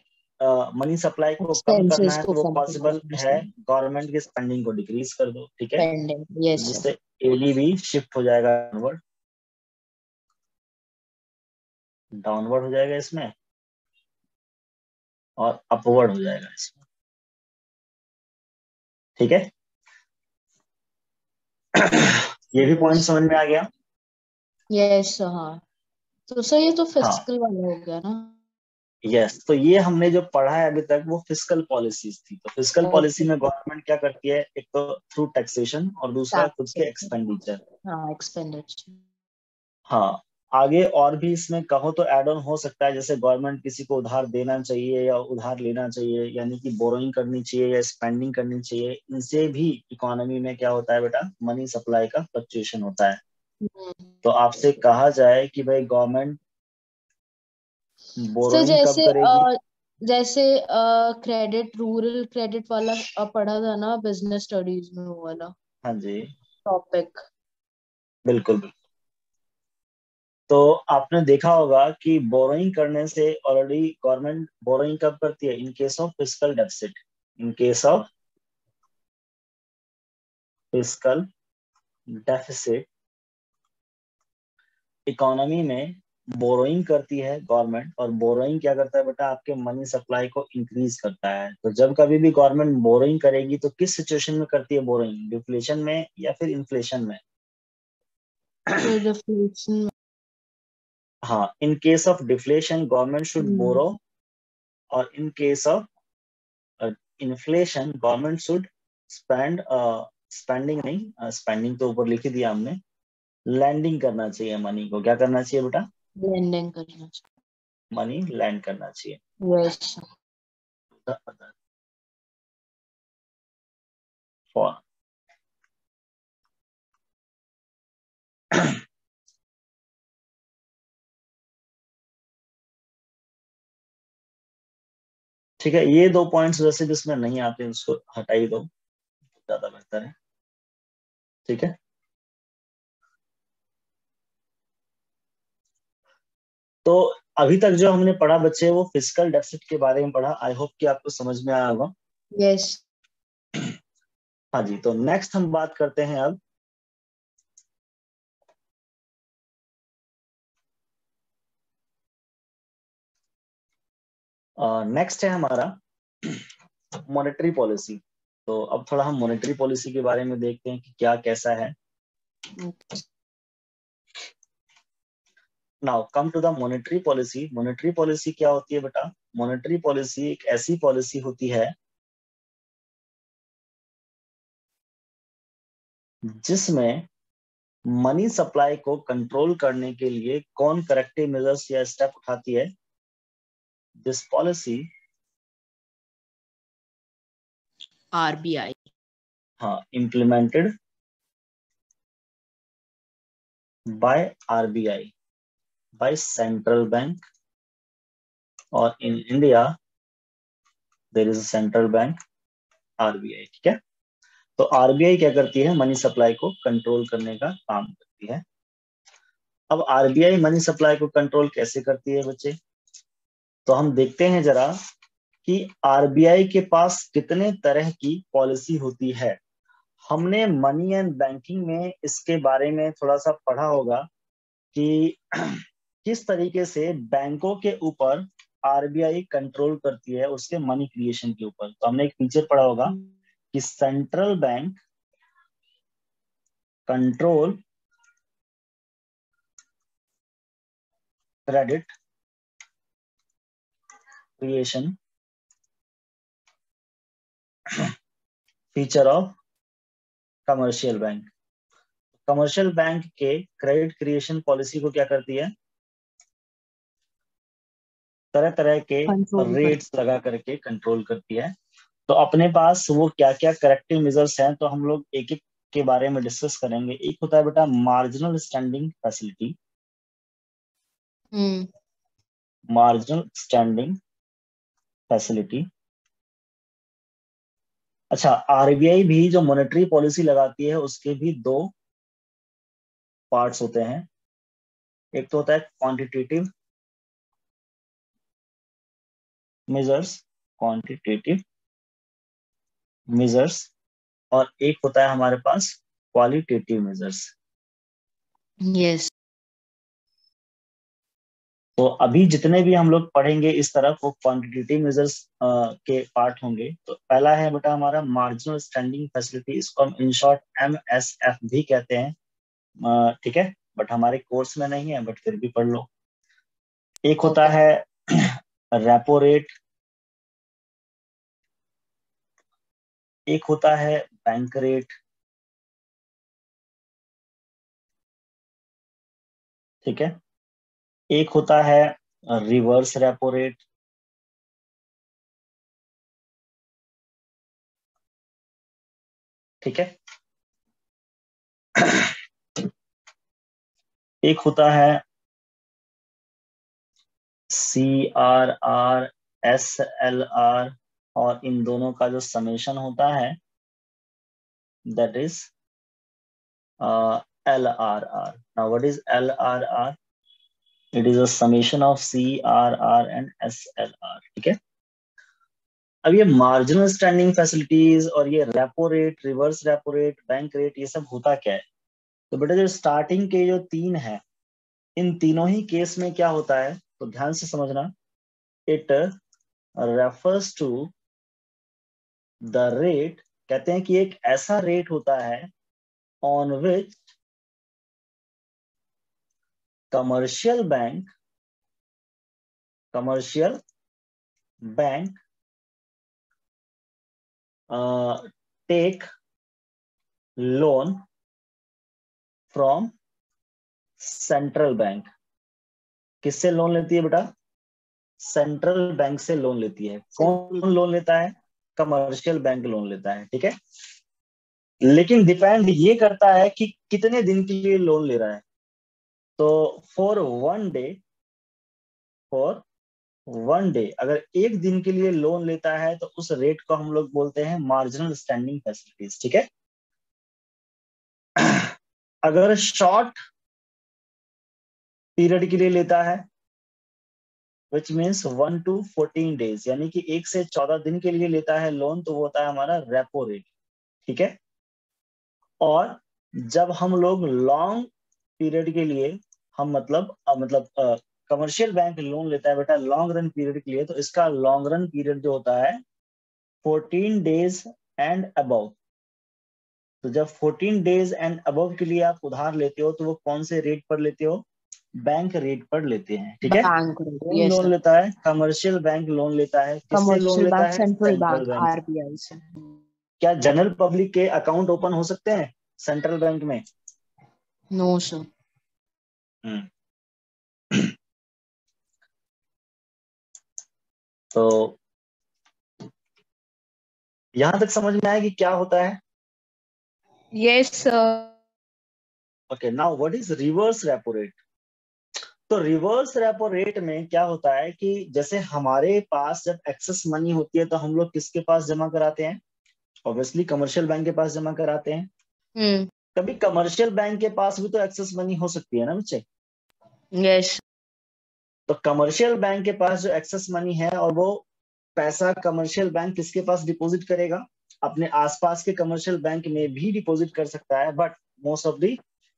मनी सप्लाई को कम करना एक्सपेंसेस है। को तो वो कम पॉसिबल है, करना, गवर्नमेंट की स्पेंडिंग को डिक्रीज कर दो, ठीक है, पेंडिंग, यस सर। जिससे एडी भी शिफ्ट हो जाएगा डाउनवर्ड, डाउनवर्ड हो जाएगा इसमें, और अपवर्ड हो जाएगा इसमें, ठीक है। ये भी पॉइंट यस समझ में आ गया। यस हाँ, तो सर ये तो हाँ, फिजिकल वाला हो गया ना। यस, तो ये हमने जो पढ़ा है अभी तक वो फिस्कल पॉलिसीज थी। तो फिस्कल पॉलिसी ओके, में गवर्नमेंट क्या करती है, एक तो थ्रू टैक्सेशन और दूसरा खुद के टैक्सेस, एक्सपेंडिचर। हाँ एक्सपेंडिचर। हाँ, आगे और भी इसमें कहो तो एड ऑन हो सकता है, जैसे गवर्नमेंट किसी को उधार देना चाहिए या उधार लेना चाहिए, यानी कि बोरोइंग करनी चाहिए या स्पेंडिंग करनी चाहिए। इनसे भी इकोनॉमी में क्या होता है बेटा, मनी सप्लाई का फ्लक्चुएशन होता है। तो आपसे कहा जाए कि भाई गवर्नमेंट सर बोरोइंग कब जैसे करेगी। जैसे क्रेडिट, रूरल क्रेडिट वाला पढ़ा था ना बिजनेस स्टडीज में, वो वाला हाँ जी, टॉपिक। बिल्कुल बिल्कुल। तो आपने देखा होगा कि बोरोइंग करने से ऑलरेडी गवर्नमेंट बोरोइंग कब करती है, इन case of fiscal deficit. In case of fiscal deficit economy में बोरोइंग करती है गवर्नमेंट, और बोरोइंग क्या करता है बेटा, आपके मनी सप्लाई को इंक्रीज करता है। तो जब कभी भी गवर्नमेंट बोरोइंग करेगी तो किस सिचुएशन में करती है बोरोइंग, डिफ्लेशन में या फिर इन्फ्लेशन में। तो डिफ्लेशन। हाँ, in case of deflation government should borrow, और in case of inflation government should spend, spending नहीं, स्पेंडिंग तो ऊपर लिख ही दिया हमने, लैंडिंग करना चाहिए मनी को। क्या करना चाहिए बेटा, लेंडिंग करना मनी लैंड करना चाहिए। चाहिए, यस। फॉर ठीक है, ये दो पॉइंट्स वैसे जिसमें नहीं आते उसको हटा ही दो, ज्यादा बेहतर है, ठीक है। तो अभी तक जो हमने पढ़ा बच्चे, वो फिजिकल डेफिसिट के बारे में पढ़ा। आई होप कि आपको समझ में आया होगा। यस हाँ जी, तो नेक्स्ट हम बात करते हैं अब, नेक्स्ट है हमारा मॉनेटरी पॉलिसी। तो अब थोड़ा हम मॉनेटरी पॉलिसी के बारे में देखते हैं कि क्या कैसा है। Now come to the monetary policy. Monetary policy क्या होती है बेटा, मॉनेटरी पॉलिसी एक ऐसी पॉलिसी होती है जिसमें मनी सप्लाई को कंट्रोल करने के लिए कौन करेक्टिव मेजर्स या स्टेप उठाती है। This policy, RBI. हाँ, implemented by RBI, by central bank, और in India there is a central bank RBI, ठीक है। तो आरबीआई क्या करती है, मनी सप्लाई को कंट्रोल करने का काम करती है। अब आरबीआई मनी सप्लाई को कंट्रोल कैसे करती है बच्चे, तो हम देखते हैं जरा कि आरबीआई के पास कितने तरह की पॉलिसी होती है। हमने मनी एंड बैंकिंग में इसके बारे में थोड़ा सा पढ़ा होगा कि किस तरीके से बैंकों के ऊपर आरबीआई कंट्रोल करती है उसके मनी क्रिएशन के ऊपर। तो हमने एक फीचर पढ़ा होगा कि central bank control credit creation feature of commercial bank. Commercial bank के क्रेडिट क्रिएशन पॉलिसी को क्या करती है, तरह तरह के कंट्रोल कर। रेट्स लगा करके कंट्रोल करती है। तो अपने पास वो क्या क्या करेक्टिव मेजर्स हैं, तो हम लोग एक एक के बारे में डिस्कस करेंगे। एक होता है बेटा marginal standing facility, marginal standing facility. अच्छा, आरबीआई भी जो मॉनेटरी पॉलिसी लगाती है उसके भी दो पार्ट्स होते हैं। एक तो होता है क्वांटिटेटिव मेजर्स, क्वांटिटेटिव मेजर्स, और एक होता है हमारे पास क्वालिटेटिव मेजर्स। यस। तो अभी जितने भी हम लोग पढ़ेंगे इस तरफ वो क्वांटिटेटिव मेजर्स के पार्ट होंगे। तो पहला है बेटा हमारा मार्जिनल स्टैंडिंग फैसिलिटी, इसको हम इन शॉर्ट MSF भी कहते हैं। ठीक है, बट हमारे कोर्स में नहीं है, बट फिर भी पढ़ लो। एक होता है रेपो रेट, एक होता है बैंक रेट, ठीक है, एक होता है रिवर्स रेपो रेट, ठीक है, एक होता है CRR SLR, और इन दोनों का जो समेशन होता है that is LRR. Now what is LRR? It is a summation of CRR and SLR, ठीक है। अब ये मार्जिनल स्टैंडिंग फैसिलिटीज और ये repo rate, reverse repo rate, bank rate, ये सब होता क्या है? तो बेटा जो स्टार्टिंग के जो तीन है, इन तीनों ही केस में क्या होता है, तो ध्यान से समझना। It refers to the rate, कहते हैं कि एक ऐसा रेट होता है on which commercial bank take loan from central bank. किससे लोन लेती है बेटा? सेंट्रल बैंक से लोन लेती है। कौन लोन लेता है? कमर्शियल बैंक लोन लेता है, ठीक है। लेकिन डिपेंड ये करता है कि कितने दिन के लिए लोन ले रहा है। तो फॉर वन डे अगर एक दिन के लिए लोन लेता है तो उस रेट को हम लोग बोलते हैं मार्जिनल स्टैंडिंग फैसिलिटीज, ठीक है। अगर शॉर्ट पीरियड के लिए लेता है विच मीन्स 1 to 14 days, यानी कि 1 से 14 दिन के लिए लेता है लोन, तो वो होता है हमारा रेपो रेट, ठीक है। और जब हम लोग लॉन्ग पीरियड के लिए, हम मतलब कमर्शियल बैंक लोन लेता है बेटा लॉन्ग रन पीरियड के लिए, तो इसका लॉन्ग रन पीरियड जो होता है 14 days एंड अबव। तो जब 14 days एंड अबव के लिए आप उधार लेते हो तो वो कौन से रेट पर लेते हो? बैंक रेट पर लेते हैं, ठीक है। बैंक कौन लोन लेता है? कमर्शियल बैंक लोन लेता है। किससे लोन कमर्शियल लेता बैंक, है? Central central bank, bank. RBI से। क्या जनरल पब्लिक के अकाउंट ओपन हो सकते हैं सेंट्रल बैंक में? No sir. तो यहां तक समझ में आया कि क्या होता है? Yes sir. Okay, now what is reverse repo rate? तो रिवर्स रेपो रेट में क्या होता है कि जैसे हमारे पास जब एक्सेस मनी होती है तो हम लोग किसके पास जमा कराते हैं? ऑब्वियसली कमर्शियल बैंक के पास जमा कराते हैं। कभी कमर्शियल बैंक के पास भी तो एक्सेस मनी हो सकती है ना बच्चे? यस। तो कमर्शियल बैंक के पास जो एक्सेस मनी है और वो पैसा कमर्शियल बैंक किसके पास डिपॉजिट करेगा? अपने आसपास के कमर्शियल बैंक में भी डिपॉजिट कर सकता है, बट मोस्ट ऑफ दी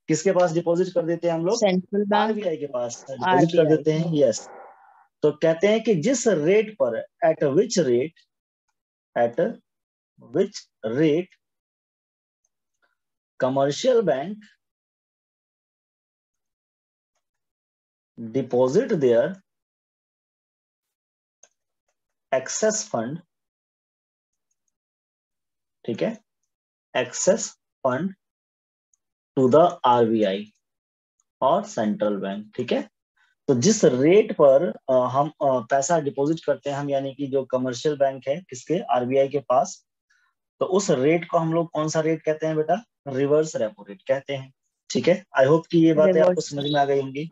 किसके पास डिपॉजिट कर देते हैं हम लोग? सेंट्रल बैंक, आरबीआई के पास डिपॉजिट कर आरबीआई। देते हैं। यस, तो कहते हैं कि जिस रेट पर, at which rate commercial bank deposit their excess fund, ठीक है, excess fund to the RBI और सेंट्रल बैंक, ठीक है। तो जिस रेट पर हम पैसा डिपॉजिट करते हैं हम, यानी कि जो कमर्शियल बैंक है किसके? आरबीआई के पास, तो उस रेट को हम लोग कौन सा रेट कहते हैं बेटा? रिवर्स रेपो रेट कहते हैं, ठीक है। आई होप कि ये बातें आपको रिवर्स। समझ में आ गई होंगी।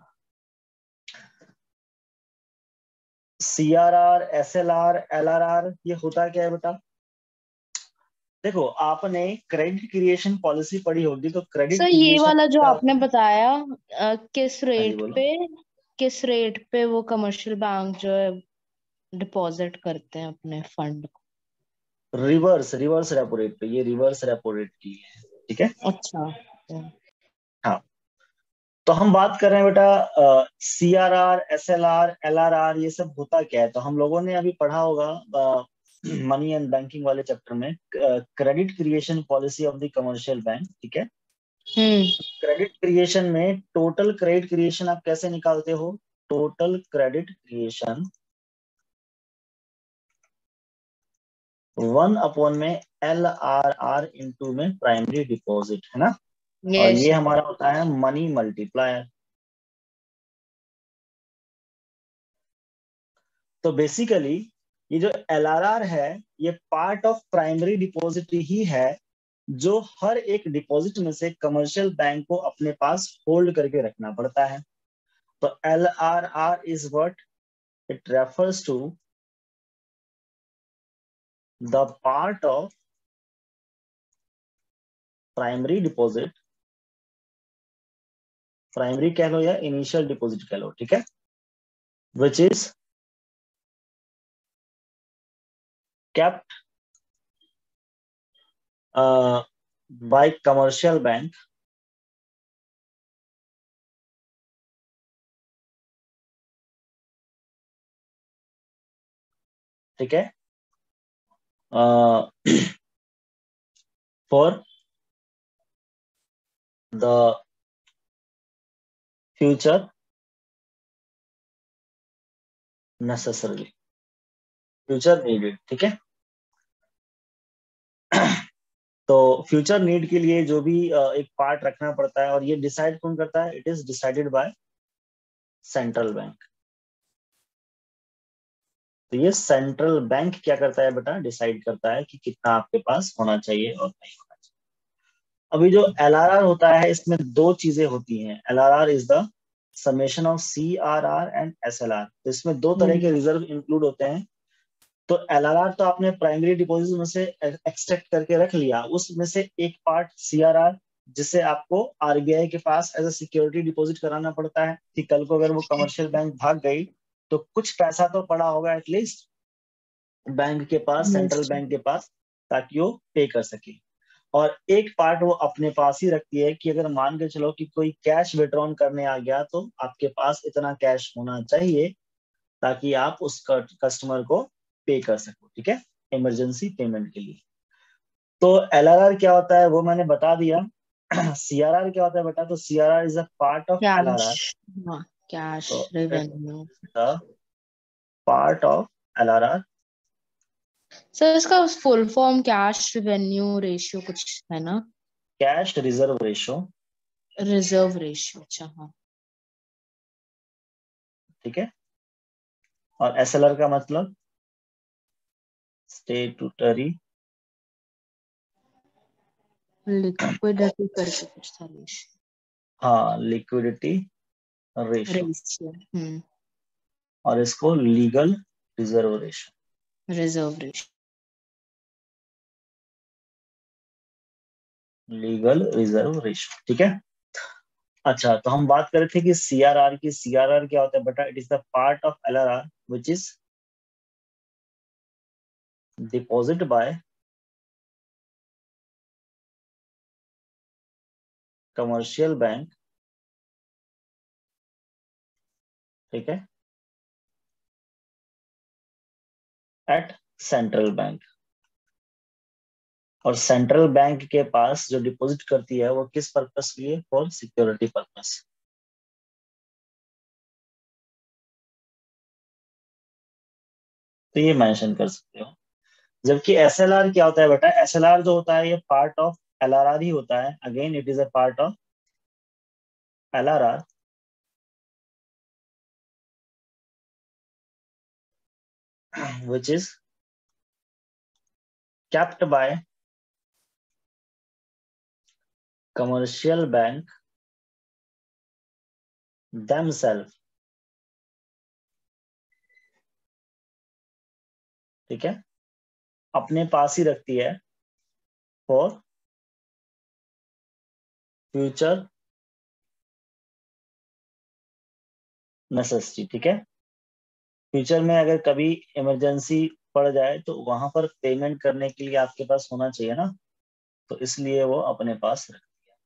सीआरआर, एसएलआर, एलआरआर, ये होता क्या है बेटा? देखो, आपने क्रेडिट क्रिएशन पॉलिसी पढ़ी होगी, तो क्रेडिट सर ये क्रिएशन वाला जो क्या आपने होता है? बताया, हाँ जी, बोलो। किस रेट पे वो कमर्शियल बैंक जो है डिपॉजिट करते हैं अपने फंड को? रिवर्स रेपो रेट पे, ये रिवर्स रेपो रेट की है, ठीक है। अच्छा। हाँ, तो हम बात कर रहे हैं बेटा सीआरआर, एसएलआर, एलआरआर, ये सब होता क्या है? तो हम लोगों ने अभी पढ़ा होगा मनी एंड बैंकिंग वाले चैप्टर में, credit creation policy of the commercial bank, ठीक है। हम्म। क्रेडिट क्रिएशन में टोटल क्रेडिट क्रिएशन आप कैसे निकालते हो? टोटल क्रेडिट क्रिएशन 1 में LRR इंटू में प्राइमरी डिपॉजिट, है ना। और यस। ये हमारा होता है मनी मल्टीप्लायर। तो बेसिकली ये जो LRR है, ये पार्ट ऑफ प्राइमरी डिपॉजिट ही है, जो हर एक डिपॉजिट में से कमर्शियल बैंक को अपने पास होल्ड करके रखना पड़ता है। तो LRR is what it refers to the part of primary deposit, primary कह लो या इनिशियल डिपॉजिट कह लो, ठीक है, which is kept by commercial bank ठीक है, for the future necessary, future needed, ठीक है। तो फ्यूचर नीड के लिए जो भी एक पार्ट रखना पड़ता है, और ये डिसाइड कौन करता है? It is decided by central bank. तो ये सेंट्रल बैंक क्या करता है बेटा? डिसाइड करता है कि कितना आपके पास होना चाहिए और नहीं होना चाहिए। अभी जो एलआरआर होता है, इसमें दो चीजें होती हैं। LRR is the summation of CRR and SLR. तो इसमें दो तरह के रिजर्व इंक्लूड होते हैं। तो एलआरआर तो आपने प्राइमरी डिपॉजिट में से एक्सट्रैक्ट करके रख लिया, उसमें से एक पार्ट सीआरआर, जिसे आपको आरबीआई के पास एज अ सिक्योरिटी डिपॉजिट कराना पड़ता है कि कल को अगर वो कमर्शियल बैंक भाग गई तो कुछ पैसा तो पड़ा होगा एटलीस्ट बैंक के पास, सेंट्रल यस। बैंक के पास, ताकि वो पे कर सके। और एक पार्ट वो अपने पास ही रखती है कि अगर मान के चलो कि कोई कैश विड्रॉन करने आ गया, तो आपके पास इतना कैश होना चाहिए ताकि आप उस कस्टमर को पे कर सको, ठीक है, इमरजेंसी पेमेंट के लिए। तो एलआरआर क्या होता है वो मैंने बता दिया। सीआरआर क्या होता है बेटा? तो CRR is a part of cash. LRR. हाँ, कैश तो it revenue. The part of LRR. Sir इसका full form cash revenue ratio कुछ है ना? Cash reserve ratio, reserve ratio, अच्छा हाँ। ठीक है। और एसएलआर का मतलब स्टेटूटरी, लिक्विडिटी करके कुछ था रेशियो। हाँ, लिक्विडिटी रेशो। रेशियो। और इसको legal reserve ratio, reserve ratio. Legal reserve ratio, ठीक है। अच्छा, तो हम बात कर रहे थे कि सीआरआर की। सीआरआर क्या होता है बेटा? It is the part of LRR which is deposit bye commercial bank, ठीक है, एट सेंट्रल बैंक। और सेंट्रल बैंक के पास जो डिपॉजिट करती है वो किस पर्पस के लिए? For security purpose. तो ये मेंशन कर सकते हो। जबकि एसएलआर क्या होता है बेटा? एसएलआर जो होता है ये पार्ट ऑफ एलआरआर ही होता है। Again it is a part of LRR, which is kept by commercial bank themselves, ठीक है, अपने पास ही रखती है फॉर फ्यूचर नेसेसिटी, ठीक है। फ्यूचर में अगर कभी इमरजेंसी पड़ जाए तो वहां पर पेमेंट करने के लिए आपके पास होना चाहिए ना, तो इसलिए वो अपने पास रखती है।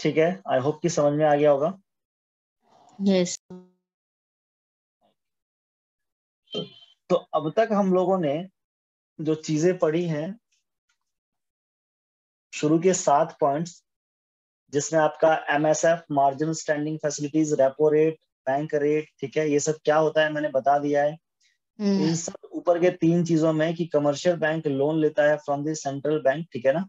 ठीक है, आई होप कि समझ में आ गया होगा। यस। तो अब तक हम लोगों ने जो चीजें पढ़ी हैं, शुरू के 7 पॉइंट्स, जिसमें आपका MSF, marginal standing facilities, repo rate, bank rate, ठीक है, ये सब क्या होता है मैंने बता दिया है। इन सब ऊपर के 3 चीजों में कि कमर्शियल बैंक लोन लेता है फ्रॉम द सेंट्रल बैंक, ठीक है ना,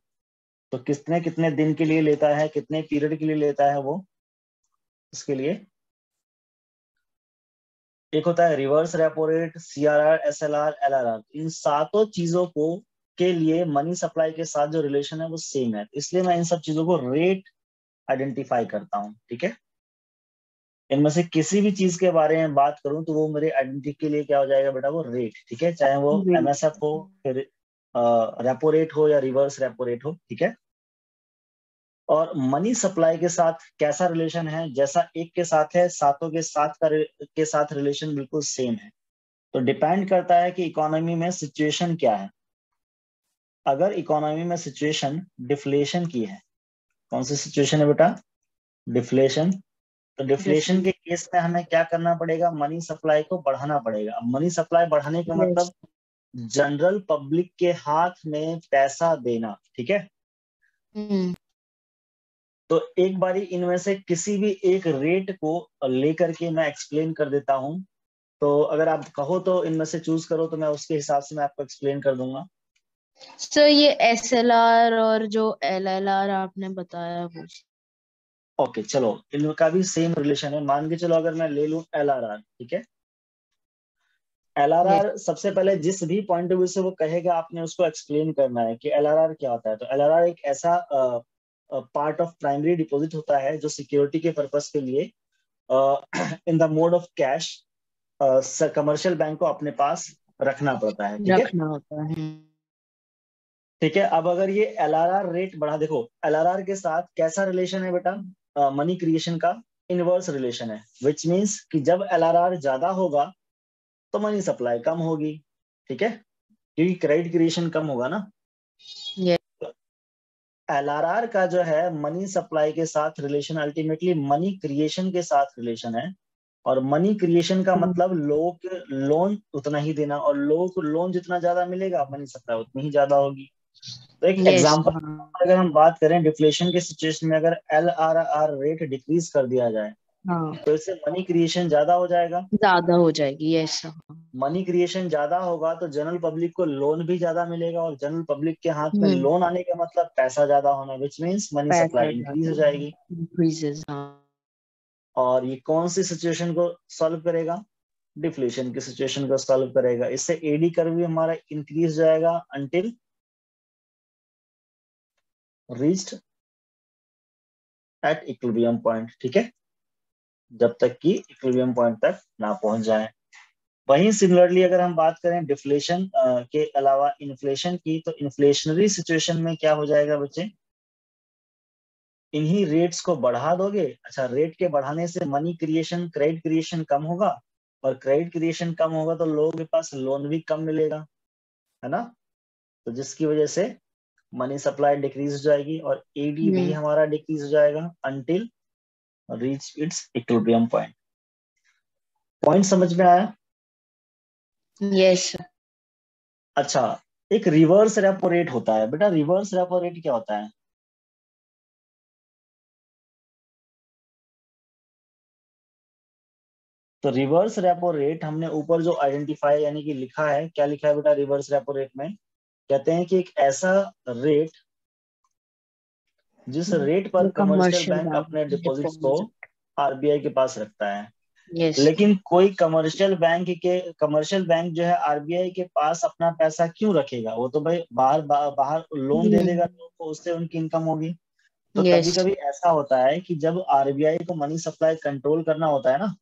तो कितने कितने दिन के लिए लेता है, कितने पीरियड के लिए लेता है वो, इसके लिए एक होता है reverse repo rate, CRR, SLR, LRR. इन सातों चीजों को के लिए मनी सप्लाई के साथ जो रिलेशन है वो सेम है, इसलिए मैं इन सब चीजों को रेट आइडेंटिफाई करता हूँ, ठीक है। इनमें से किसी भी चीज के बारे में बात करूं तो वो मेरे आइडेंटिटी के लिए क्या हो जाएगा बेटा? वो रेट, ठीक है, चाहे वो एमएसएफ हो, फिर रेपो रेट हो या रिवर्स रेपो रेट हो, ठीक है। और मनी सप्लाई के साथ कैसा रिलेशन है? जैसा एक के साथ है, सातों के साथ के साथ रिलेशन बिल्कुल सेम है। तो डिपेंड करता है कि इकोनॉमी में सिचुएशन क्या है। अगर इकोनॉमी में सिचुएशन डिफ्लेशन की है, कौन सी सिचुएशन है बेटा? डिफ्लेशन। तो डिफ्लेशन के केस में हमें क्या करना पड़ेगा? मनी सप्लाई को बढ़ाना पड़ेगा। अब मनी सप्लाई बढ़ाने का मतलब जनरल पब्लिक के हाथ में पैसा देना, ठीक है। तो एक बारी इनमें से किसी भी एक रेट को लेकर के मैं एक्सप्लेन कर देता हूं। तो अगर आप कहो तो इनमें से चूज करो, तो मैं उसके हिसाब से मैं आपको एक्सप्लेन कर दूंगा। सर ये एसएलआर और जो एलएलआर आपने बताया वो। ओके चलो, इनका भी सेम रिलेशन है। मान के चलो अगर मैं ले लूं एलआरआर, ठीक है। एलआरआर सबसे पहले जिस भी पॉइंट ऑफ व्यू से वो कहेगा आपने उसको एक्सप्लेन करना है कि एलआरआर क्या होता है। तो एलआरआर एक ऐसा पार्ट ऑफ प्राइमरी डिपॉजिट होता है जो सिक्योरिटी के पर्पस के लिए in the mode of cash commercial bank को अपने पास रखना पड़ता है, ठीक है। रखना होता है। ठीक है, अब अगर ये एलआरआर रेट बढ़ा, देखो एलआरआर के साथ कैसा रिलेशन है बेटा? मनी क्रिएशन का इनवर्स रिलेशन है, विच मीन्स कि जब एलआरआर ज्यादा होगा तो मनी सप्लाई कम होगी, ठीक है, क्योंकि क्रेडिट क्रिएशन कम होगा ना। एलआरआर का जो है मनी सप्लाई के साथ रिलेशन अल्टीमेटली मनी क्रिएशन के साथ रिलेशन है। और मनी क्रिएशन का मतलब लोगों के लोन उतना ही देना, और लोगों को लोन जितना ज्यादा मिलेगा मनी सप्लाई उतनी ही ज्यादा होगी। तो एक एग्जांपल अगर हम बात करें डिफ्लेशन के सिचुएशन में, अगर एलआरआर रेट डिक्रीज कर दिया जाए तो इससे मनी क्रिएशन ज्यादा हो जाएगा, ज्यादा हो जाएगी। यस। मनी क्रिएशन ज्यादा होगा तो जनरल पब्लिक को लोन भी ज्यादा मिलेगा, और जनरल पब्लिक के हाथ में लोन आने का मतलब पैसा ज्यादा होना, which means money supply increase हो जाएगी। और ये कौन सी सिचुएशन को सॉल्व करेगा? डिफ्लेशन की सिचुएशन को सॉल्व करेगा। इससे एडी कर्व भी हमारा इंक्रीज जाएगा until reached at equilibrium point, ठीक है, जब तक कि इक्विलिब्रियम पॉइंट तक ना पहुंच जाए। वहीं सिमिलरली अगर हम बात करें डिफ्लेशन के अलावा इन्फ्लेशन की, तो इन्फ्लेशनरी सिचुएशन में क्या हो जाएगा बच्चे? इन्हीं रेट्स को बढ़ा दोगे। अच्छा, रेट के बढ़ाने से मनी क्रिएशन, क्रेडिट क्रिएशन कम होगा, और क्रेडिट क्रिएशन कम होगा तो लोगों के पास लोन भी कम मिलेगा, है ना। तो जिसकी वजह से मनी सप्लाई डिक्रीज हो जाएगी और एडी भी हमारा डिक्रीज हो जाएगा until reach its equilibrium point. Point समझ में आया? यस। अच्छा, एक रिवर्स रेपो रेट होता है बेटा। रिवर्स रेपो रेट क्या होता है? तो रिवर्स रेपो रेट हमने ऊपर जो आइडेंटिफाई यानी कि लिखा है, क्या लिखा है बेटा रिवर्स रेपो रेट में? कहते हैं कि एक ऐसा रेट जिस रेट पर कमर्शियल कमर्शियल बैंक अपने बैंक डिपॉजिट्स को डिपॉजिट। आरबीआई के पास रखता है। यस। लेकिन कोई कमर्शियल बैंक जो है आरबीआई के पास अपना पैसा क्यों रखेगा? वो तो भाई बाहर लोन दे देगा लोगों को, उससे उनकी इनकम होगी। तो कभी यस। कभी ऐसा होता है कि जब आरबीआई को मनी सप्लाई कंट्रोल करना होता है ना,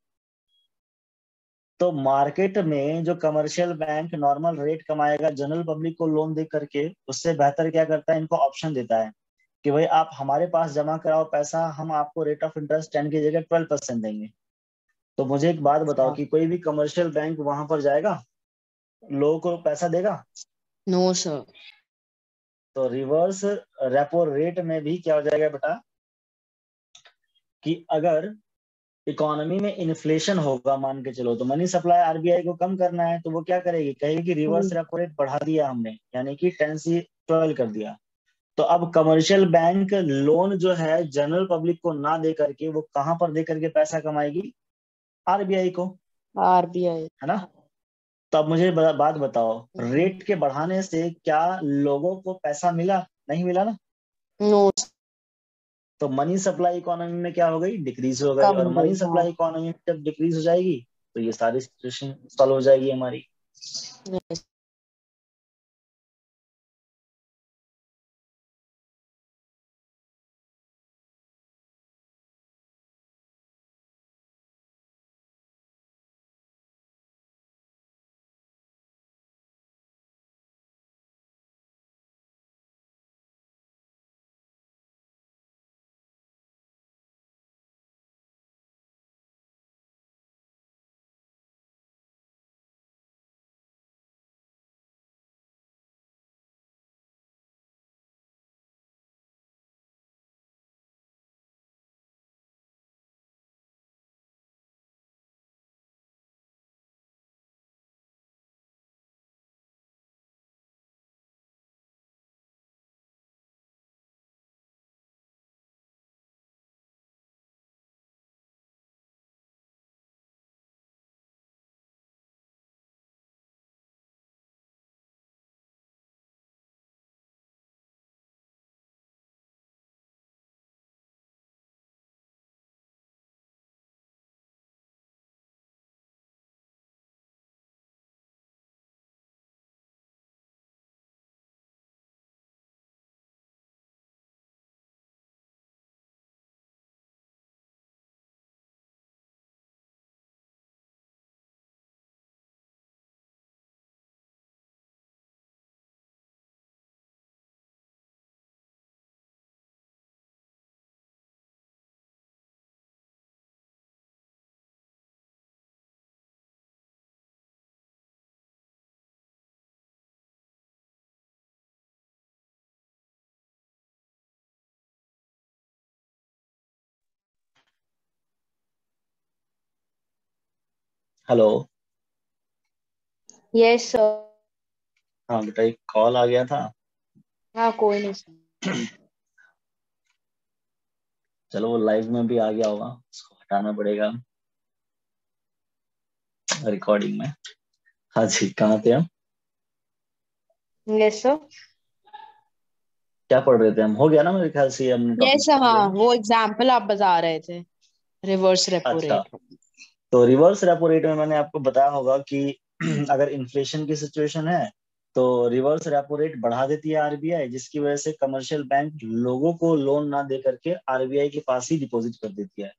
तो मार्केट में जो कमर्शियल बैंक नॉर्मल रेट कमाएगा जनरल पब्लिक को लोन दे करके, उससे बेहतर क्या करता है, इनको ऑप्शन देता है कि भाई आप हमारे पास जमा कराओ पैसा, हम आपको रेट ऑफ इंटरेस्ट 10 की जगह 12% देंगे। तो मुझे एक बात बताओ कि कोई भी कमर्शियल बैंक वहां पर जाएगा, लोगों को पैसा देगा? No sir. तो रिवर्स रेपो रेट में भी क्या हो जाएगा बेटा कि अगर इकोनॉमी में इन्फ्लेशन होगा, मान के चलो, तो मनी सप्लाई आरबीआई को कम करना है, तो वो क्या करेगी, कहेगी कि रिवर्स रेपो रेट बढ़ा दिया हमने, यानी कि 10 से 12 कर दिया। तो अब कमर्शियल बैंक लोन जो है जनरल पब्लिक को ना दे करके वो कहां पर दे करके पैसा कमाएगी? आरबीआई को, आरबीआई। है ना। तो अब मुझे बात बताओ, रेट के बढ़ाने से क्या लोगों को पैसा मिला? नहीं मिला ना। नो। तो मनी सप्लाई इकोनॉमी में क्या हो गई, डिक्रीज हो गई। कम और हो मनी गई, हाँ। सप्लाई इकोनॉमी में जब डिक्रीज हो जाएगी तो ये सारी सिचुएशन सॉल्व हो जाएगी हमारी। यस। हेलो। Yes sir. हाँ बेटा, एक कॉल आ गया था। हाँ, कोई नहीं सर। चलो, वो लाइव में भी आ गया होगा, उसको हटाना पड़ेगा रिकॉर्डिंग में। हाँ जी, कहाँ थे हम? Yes sir. क्या पढ़ रहे थे हम? हो गया ना मेरे ख्याल से, ये हमने टॉपिक यस पढ़ लिया हाँ, ना। वो एग्जाम्पल आप बता रहे थे, रिवर्स रेपो अच्छा, रेट। तो रिवर्स रेपो रेट में मैंने आपको बताया होगा कि अगर इन्फ्लेशन की सिचुएशन है तो रिवर्स रेपो रेट बढ़ा देती है आरबीआई, जिसकी वजह से कमर्शियल बैंक लोगों को लोन ना दे करके आरबीआई के पास ही डिपॉजिट कर देती है।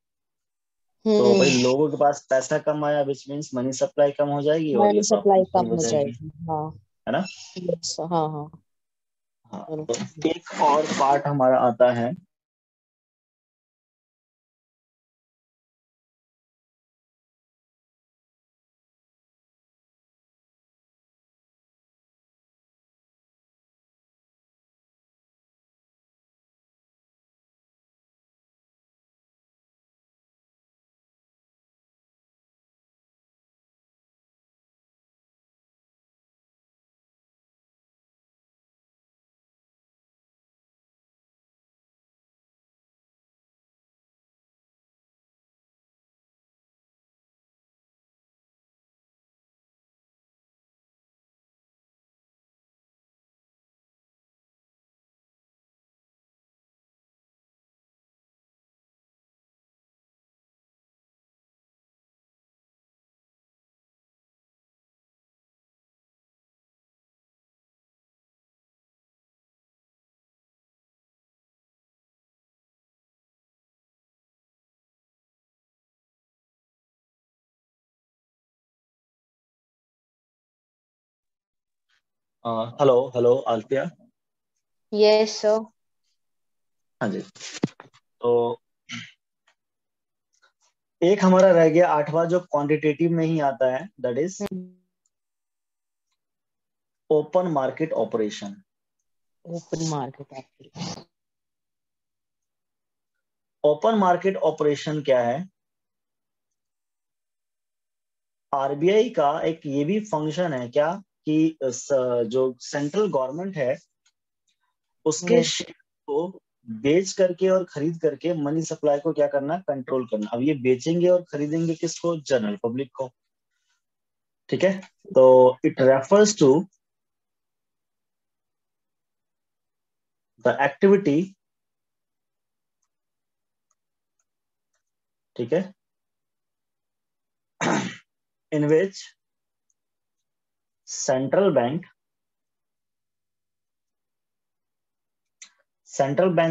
तो भाई लोगों के पास पैसा कम आया, विच मीन्स मनी सप्लाई कम हो जाएगी और ये मनी प्रॉब्लम सप्लाई सॉल्व कम हो हो जाएगी, जाएगी, हाँ। है ना। यस हाँ हाँ। हाँ, तो बरोबर। एक और पार्ट हमारा आता है hello hello Alfiya. Yes sir. हाँ जी। तो एक हमारा रह गया आठवां जो क्वांटिटेटिव में ही आता है, that is open market operation. Open market actually. Open market operation क्या है? आरबीआई का एक ये भी फंक्शन है क्या कि जो सेंट्रल गवर्नमेंट है उसके यस। शेयर को बेच करके और खरीद करके मनी सप्लाई को क्या करना, कंट्रोल करना। अब ये बेचेंगे और खरीदेंगे किसको? जनरल पब्लिक को। ठीक है। तो it refers to the activity, ठीक है, इन विच सेंट्रल बैंक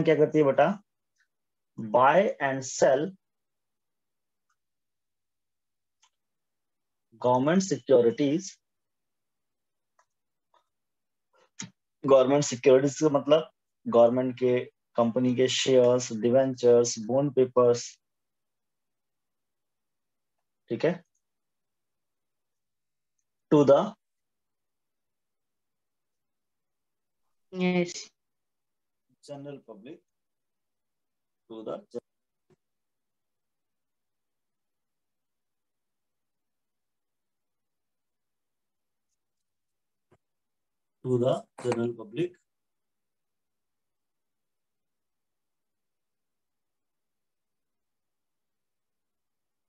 क्या करती है बेटा? Buy and sell government securities. Government securities का मतलब गवर्नमेंट के कंपनी के शेयर्स, डिवेंचर्स, बॉन्ड पेपर्स। ठीक है। To the yes. General public, to the general public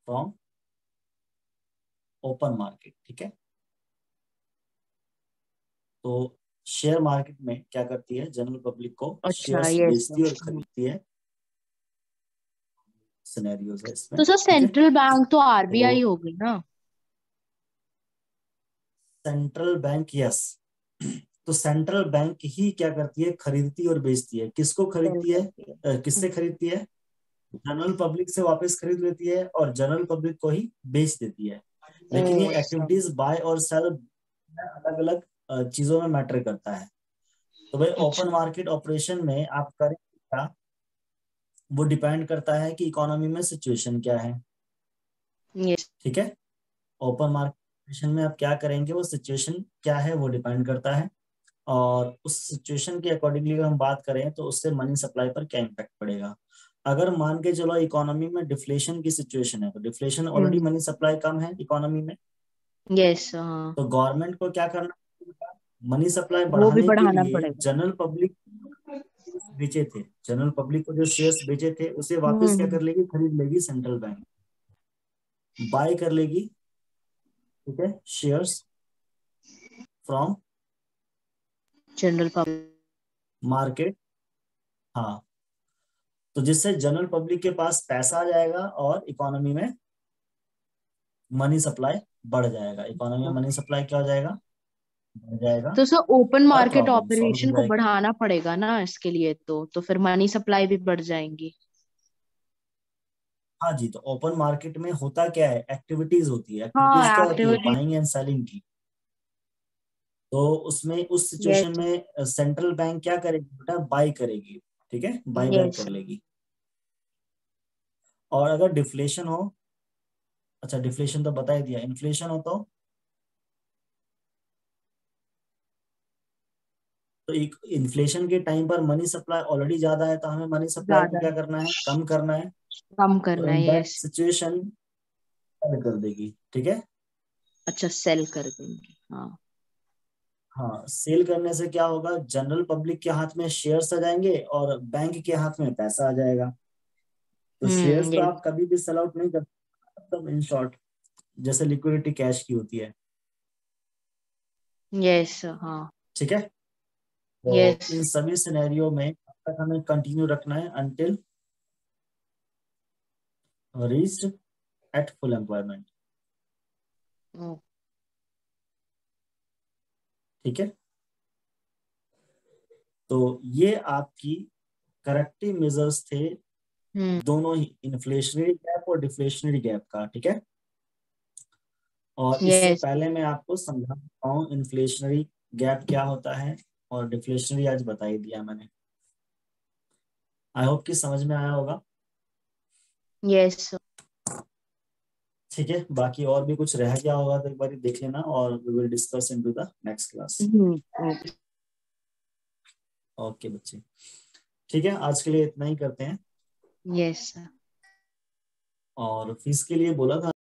from open market. ठीक है। तो शेयर मार्केट में क्या करती है? जनरल पब्लिक को अच्छा शेयर्स यस बेचती है और सर। खरीदती है। सिनेरियोज है इसमें। तो सर ठीक है। सेंट्रल बैंक तो आरबीआई तो हो गई ना? Central bank, yes. तो सेंट्रल बैंक ही क्या करती है? खरीदती और बेचती है। किसको सेल खरीदती है? करती है। किससे खरीदती है? जनरल पब्लिक से वापस खरीद लेती है और जनरल पब्लिक को ही बेच देती है। ओ लेकिन ये ऐसा। एक्टिविटीज बाय और सेल अलग अलग चीजों में मैटर करता है। तो भाई ओपन अच्छा। मार्केट ऑपरेशन में आप करें क्या, वो डिपेंड करता है कि इकोनॉमी में सिचुएशन क्या है। यस। ठीक है। ओपन मार्केट ऑपरेशन में आप क्या करेंगे, वो सिचुएशन क्या है वो डिपेंड करता है। और उस सिचुएशन के अकॉर्डिंगली अगर हम बात करें तो उससे मनी सप्लाई पर क्या इम्पैक्ट पड़ेगा। अगर मान के चलो इकोनॉमी में डिफ्लेशन की सिचुएशन है, तो डिफ्लेशन ऑलरेडी मनी सप्लाई कम है इकोनॉमी में। यस हाँ। तो गवर्नमेंट को क्या करना पड़ेगा? मनी सप्लाई वो भी बढ़ाने के बढ़ाना लिए पड़ेगा। जनरल पब्लिक बेचे थे, जनरल पब्लिक को जो शेयर्स बेचे थे उसे वापस क्या हम्म। कर लेगी? खरीद लेगी सेंट्रल बैंक, बाय कर लेगी। ठीक है। Shares from general public. Market. हाँ। तो जिससे जनरल पब्लिक के पास पैसा आ जाएगा और इकोनॉमी में मनी सप्लाई बढ़ जाएगा। इकोनॉमी में मनी सप्लाई क्या हो जाएगा? बढ़ जाएगा तो सर ओपन और मार्केट प्रॉब्लम सॉल्व हो ऑपरेशन को जाएगी। बढ़ाना पड़ेगा ना इसके लिए, तो फिर मनी सप्लाई भी बढ़ जाएंगी। हाँ जी। तो ओपन मार्केट में होता क्या है? एक्टिविटीज होती है। एक्टिविटीज हाँ क्या होती है? एक्टिविटी। बाइंग एंड सेलिंग की। तो उसमें उस सिचुएशन यस। में सेंट्रल बैंक क्या करेगी बेटा? बाई करेगी। ठीक है। By back yes. कर लेगी। और अगर डिफ्लेशन हो, अच्छा डिफ्लेशन तो बता ही दिया, इन्फ्लेशन हो तो एक इन्फ्लेशन के टाइम पर मनी सप्लाई ऑलरेडी ज्यादा है, तो हमें मनी सप्लाई को ज्यादा क्या करना है? कम करना है। कम तो करना इन है। That yes. सिचुएशन कर देगी। ठीक है। अच्छा सेल कर देंगे हाँ। हाँ, सेल करने से क्या होगा? जनरल पब्लिक के हाथ में शेयर्स आ जाएंगे और बैंक के हाथ में पैसा आ जाएगा। तो शेयर्स तो यस। आप कभी भी सेल आउट नहीं कर सकते, मतलब इन शॉर्ट जैसे लिक्विडिटी कैश की होती है। यस हाँ। ठीक है। तो यस। इन सभी सिनेरियो में अब तक हमें कंटिन्यू रखना है until reached at full employment. ठीक है। तो ये आपकी करेक्टिव मेजर्स थे, दोनों ही इन्फ्लेशनरी गैप और डिफ्लेशनरी गैप का। ठीक है। और इससे यस। पहले मैं आपको समझा देता हूँ इन्फ्लेशनरी गैप क्या होता है, और डिफ्लेशनरी आज बता ही दिया मैंने। आई होप कि समझ में आया होगा। यस। ठीक है, बाकी और भी कुछ रह गया होगा तो एक बार देख लेना, और we will discuss into the next class. Okay बच्चे, ठीक है, आज के लिए इतना ही करते हैं। यस। और फीस के लिए बोला था